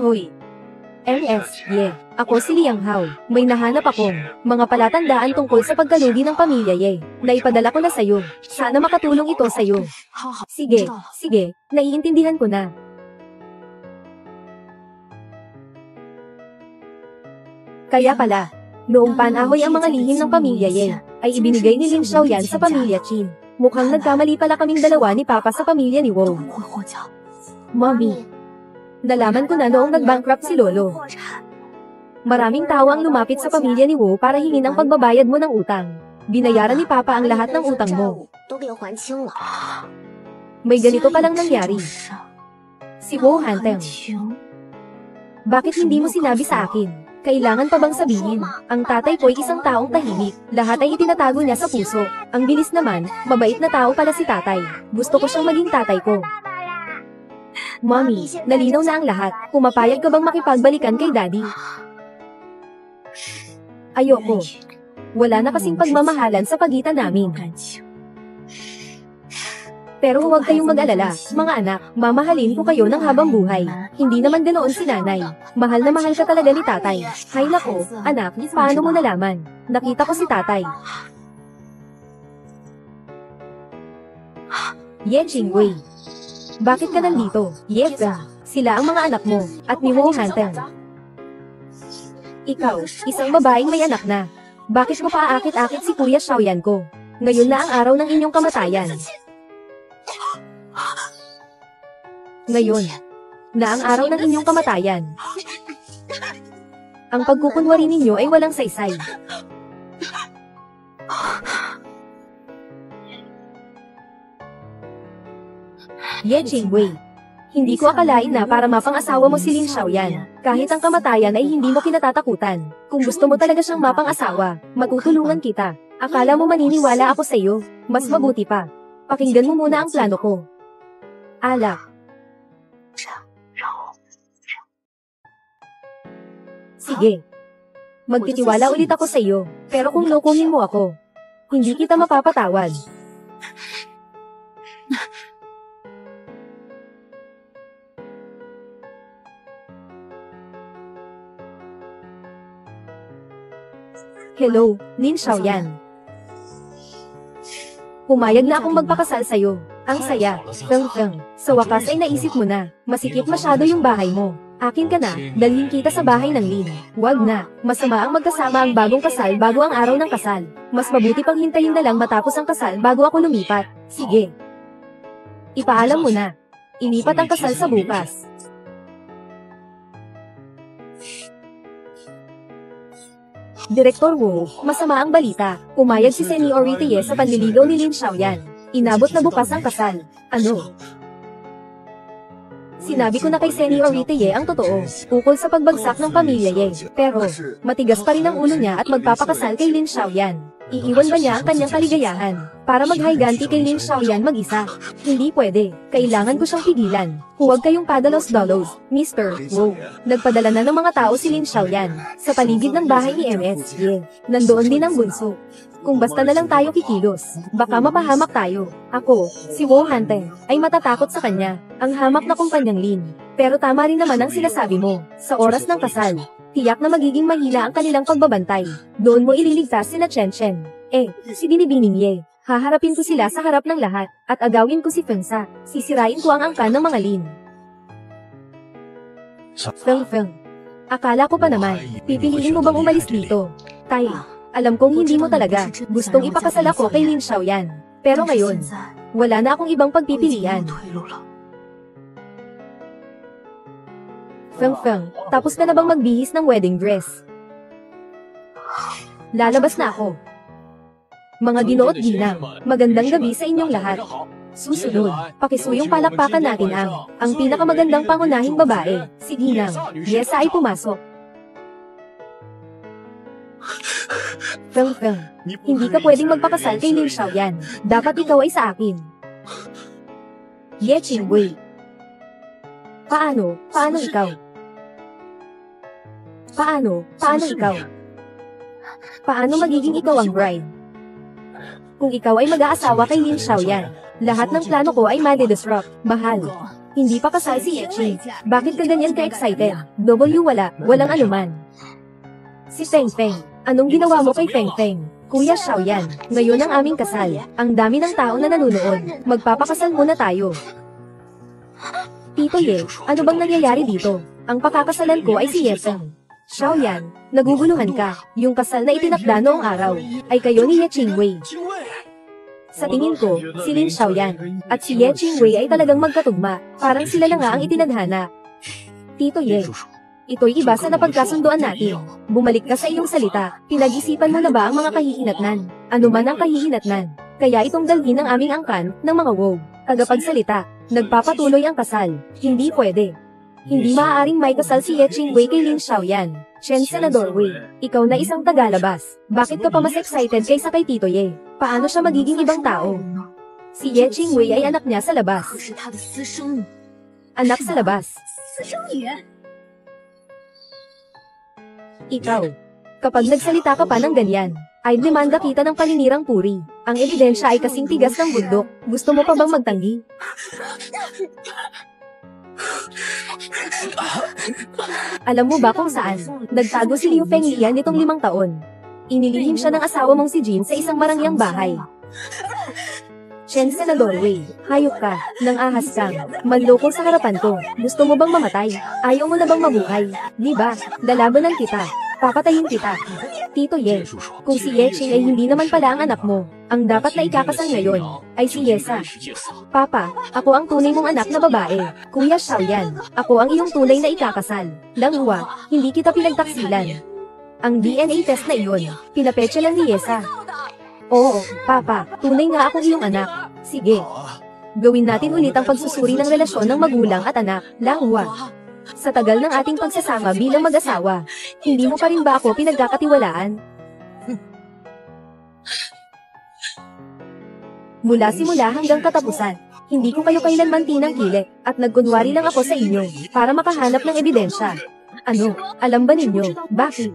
Hoy. Yeah. Ako si Liang Hao. May nahanap akong mga palatandaan tungkol sa pagkalugi ng pamilya Ye. Naipadala ko na sa'yo. Sana makatulong ito sa'yo. Sige. Naiintindihan ko na. Kaya pala, noong panahoy ang mga lihim ng pamilya Ye, ay ibinigay ni Lin Xiaoyan sa pamilya Qin. Mukhang nagkamali pala kaming dalawa ni Papa sa pamilya ni Wu. Mommy. Nalaman ko na noong nag-bankrupt si Lolo. Maraming tao ang lumapit sa pamilya ni Wu para hingin ang pagbabayad mo ng utang. Binayaran ni Papa ang lahat ng utang mo. May ganito palang nangyari. Si Wu Hanteng. Bakit hindi mo sinabi sa akin? Kailangan pa bang sabihin? Ang tatay ko ay isang taong tahimik. Lahat ay itinatago niya sa puso. Ang bilis naman, mabait na tao pala si tatay. Gusto ko siyang maging tatay ko. Mommy, nalinaw na ang lahat. Pumapayag ka bang makipagbalikan kay Daddy? Ayoko. Wala na kasing pagmamahalan sa pagitan namin. Pero huwag kayong mag-alala, mga anak, mamahalin ko kayo ng habang buhay. Hindi naman ganoon si nanay. Mahal na mahal ka talaga ni tatay. Hay nako, anak, paano mo nalaman? Nakita ko si tatay. Ye Jingwei. Bakit ka nandito? Yes, sila ang mga anak mo, at ni Wu Hanteng. Ikaw, isang babaeng may anak na. Bakit mo paakit-akit si Kuya Xiaoyan ko? Ngayon na ang araw ng inyong kamatayan. Ngayon na ang araw ng inyong kamatayan. Ang pagkukunwari ninyo ay walang saysay. Ye Jingwei. Hindi ko akalain na para mapang-asawa mo si Lin Xiaoyan. Kahit ang kamatayan ay hindi mo kinatatakutan. Kung gusto mo talaga siyang mapang-asawa, matutulungan kita. Akala mo maniniwala ako sa iyo? Mas mabuti pa. Pakinggan mo muna ang plano ko. Alak. Sige. Magtitiwala ulit ako sa iyo. Pero kung lokohin mo ako, hindi kita mapapatawad. Hello, Lin Xiaoyan. Pumayag na akong magpakasal sa'yo. Ang saya. Sa wakas ay naisip mo na. Masikip masyado yung bahay mo. Akin ka na, dalhin kita sa bahay ng Lin. Wag na. Masama ang magkasama ang bagong kasal bago ang araw ng kasal. Mas mabuti pang hintayin na lang matapos ang kasal bago ako lumipat. Sige. Ipaalam mo na. Inipat ang kasal sa bukas. Direktor Wu, masama ang balita. Pumayag si Seniority Ye sa panliligaw ni Lin Xiaoyan. Inabot na bukas ang kasal. Ano? Sinabi ko na kay Seniority Ye ang totoo, ukol sa pagbagsak ng pamilya Ye. Pero, matigas pa rin ang ulo niya at magpapakasal kay Lin Xiaoyan. Iiwan ba niya ang kanyang kaligayahan para maghiganti kay Lin Xiaoyan mag-isa? Hindi pwede. Kailangan ko siyang pigilan. Huwag kayong padalos-dalos, Mr. Wu. Nagpadala na ng mga tao si Lin Xiaoyan sa paligid ng bahay ni MS. Nandoon din ang bunso. Kung basta na lang tayo kikilos, baka mapahamak tayo. Ako, si Wu Hanteng, ay matatakot sa kanya. Ang hamak na kumpanyang Lin. Pero tama rin naman ang sinasabi mo. Sa oras ng kasal, tiyak na magiging mahina ang kanilang pagbabantay. Doon mo ililigtas sina Chen Chen. Si Binibining Ye. Haharapin ko sila sa harap ng lahat, at agawin ko si Fengsa. Sisirain ko ang angkan ng mga Lin. Feng. Akala ko pa naman, pipiliin mo bang umalis dito? Tai, alam kong hindi mo talaga gustong ipakasal ako kay Lin Xiaoyan. Pero ngayon, wala na akong ibang pagpipilian. Feng, tapos ka na bang magbihis ng wedding dress? Lalabas na ako. Mga ginoot ginang, magandang gabi sa inyong lahat. Susunod, pakisuyong palakpakan natin ang pinakamagandang pangunahing babae, si Ginang. Yesa ay pumasok. Feng, hindi ka pwedeng magpakasal kay Lin Xiaoyan. Dapat ikaw ay sa akin. Ye Qingwei. Paano ikaw? Paano ikaw? Paano magiging ikaw ang bride? Kung ikaw ay mag-aasawa kay Lin Xiaoyan, lahat ng plano ko ay made-disrupt. Bahal. Hindi pa kasal si Yechi. Bakit ka ganyan ka-excited? Walang anuman. Si Feng, anong ginawa mo kay Feng? Kuya Xiaoyan, ngayon ang aming kasal. Ang dami ng tao na nanunood. Magpapakasal muna tayo. Tito Ye, ano bang nangyayari dito? Ang pakakasalan ko ay si Yefeng. Xiaoyan, naguguluhan ka. Yung kasal na itinakda noong araw, ay kayo ni Ye Qingwei. Sa tingin ko, si Lin Xiaoyan, at si Ye Qingwei ay talagang magkatugma. Parang sila lang nga ang itinadhana. Tito Ye, ito'y iba sa napagkasunduan natin. Bumalik ka sa iyong salita. Pinag-isipan mo na ba ang mga kahihinatnan? Ano man ang kahihinatnan? Kaya itong dalhin ng aming angkan ng mga wow. Tagapagsalita, nagpapatuloy ang kasal. Hindi pwede. Hindi maaaring may kasal si Ye Qingwei kay Lin Xiaoyan. Chen Senador Wei, ikaw na isang tagalabas. Bakit ka pa mas excited kaysa kay Tito Ye? Paano siya magiging ibang tao? Si Ye Qingwei ay anak niya sa labas. Anak sa labas. Ikaw, kapag nagsalita ka pa ng ganyan, ay demanda kita ng paninirang puri. Ang ebidensya ay kasing tigas ng bundok. Gusto mo pa bang magtanggi? Alam mo ba kung saan nagtago si Liu Fenglian nitong 5 taon? Inilihim siya ng asawa mong si Jin sa isang marangyang bahay. Chen Senador Wei, hayop ka, nang ahas kang, manloko sa harapan ko. Gusto mo bang mamatay? Ayaw mo na bang mabuhay? Di ba? Lalabanan kita. Papatayin kita. Tito Ye, kung si Ye Qing ay hindi naman pala ang anak mo, ang dapat na ikakasal ngayon, ay si Yesa. Papa, ako ang tunay mong anak na babae. Kuya Xiaoyan, ako ang iyong tunay na ikakasal. Langhua, hindi kita pinagtaksilan. Ang DNA test na iyon, pinapetsa lang ni Yesa. Oo, Papa, tunay nga akong iyong anak. Sige. Gawin natin ulit ang pagsusuri ng relasyon ng magulang at anak, Langhua. Sa tagal ng ating pagsasama bilang mag-asawa, hindi mo pa rin ba ako pinagkakatiwalaan? Mula simula hanggang katapusan, hindi ko kayo kailanman tinangkilik, at nagkunwari lang ako sa inyo, para makahanap ng ebidensya. Ano, alam ba ninyo, bakit?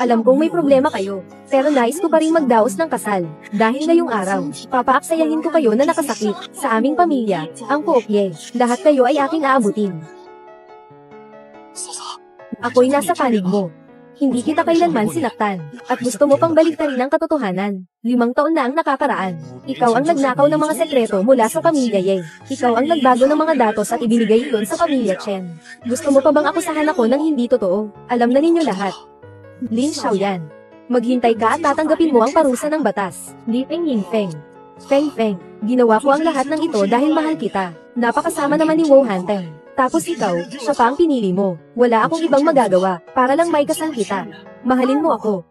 Alam kong may problema kayo, pero nais ko pa rin magdaos ng kasal. Dahil ngayong araw, papaaksayahin ko kayo na nakasakit sa aming pamilya, ang Puokye. Lahat kayo ay aking aabutin. Ako'y nasa panig mo. Hindi kita kailanman sinaktan, at gusto mo pang baligtarin ang katotohanan. 5 taon na ang nakakaraan. Ikaw ang nagnakaw ng mga sekreto mula sa pamilya Ye. Ikaw ang nagbago ng mga datos at ibinigay iyon sa pamilya Chen. Gusto mo pa bang akusahan ako ng hindi totoo? Alam na ninyo lahat. Lin Xiaoyan, maghintay ka at tatanggapin mo ang parusa ng batas. Li Feng Yingfeng. Feng, ginawa ko ang lahat ng ito dahil mahal kita. Napakasama naman ni Wu Hanteng. Tapos ikaw, siya pa ang pinili mo. Wala akong ibang magagawa, para lang may kasal kita. Mahalin mo ako.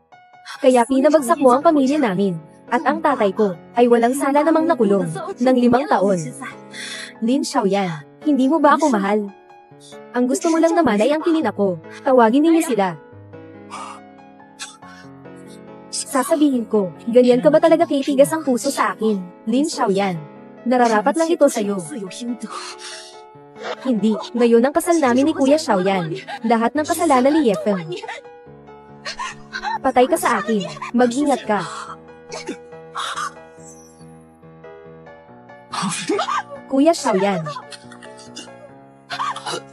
Kaya pinabagsak mo ang pamilya namin. At ang tatay ko, ay walang sala namang nakulong, ng 5 taon. Lin Xiaoyan, hindi mo ba ako mahal? Ang gusto mo lang naman ay ang kilin ako. Tawagin ninyo sila. Sasabihin ko, ganyan ka ba talaga kitigas ang puso sa akin? Lin Xiaoyan. Nararapat lang ito sa'yo. Hindi, ngayon ang kasal namin ni Kuya Xiaoyan. Lahat ng kasalanan ni Yefeng. Patay ka sa akin. Mag-ingat ka. Kuya Xiaoyan.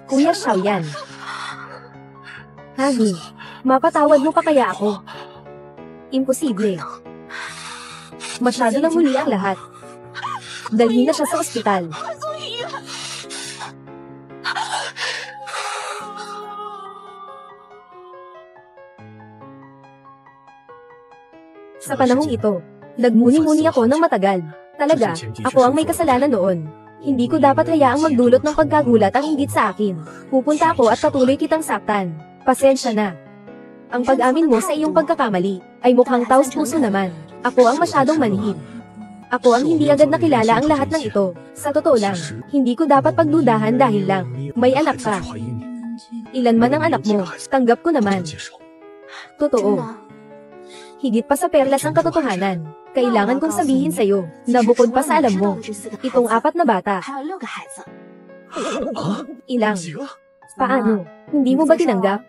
Kuya Xiaoyan. Honey, mapatawad mo pa kaya ako? Imposible. Masyado nang huli ang lahat. Dalhin na siya sa ospital. Sa panahong ito, nagmuni-muni ako ng matagal. Talaga, ako ang may kasalanan noon. Hindi ko dapat hayaang magdulot ng pagkagulat ang inggit sa akin. Pupunta ako at patuloy kitang saktan. Pasensya na. Ang pag-amin mo sa iyong pagkakamali ay mukhang taos-puso naman. Ako ang masyadong manhid. Ako ang hindi agad nakilala ang lahat ng ito. Sa totoo lang, hindi ko dapat pagdudahan dahil lang may anak ka. Ilan man ang anak mo, tanggap ko naman. Totoo. Higit pa sa perlas ang katotohanan. Kailangan kong sabihin sa'yo, na bukod pa sa alam mo, itong 4 na bata. Ilang? Paano? Hindi mo ba tinanggap?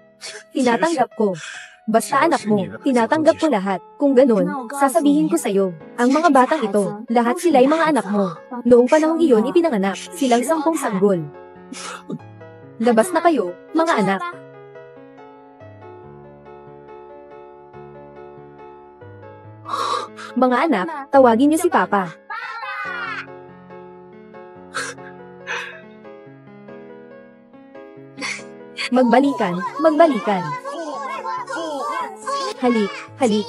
Tinatanggap ko. Basta anak mo, tinatanggap ko lahat. Kung ganun, sasabihin ko sa'yo, ang mga batang ito, lahat sila'y mga anak mo. Noong panahong iyon ipinanganak, silang 10 sanggol. Labas na kayo, mga anak. Mga anak, tawagin niyo si Papa. Magbalikan, magbalikan. Halik, halik.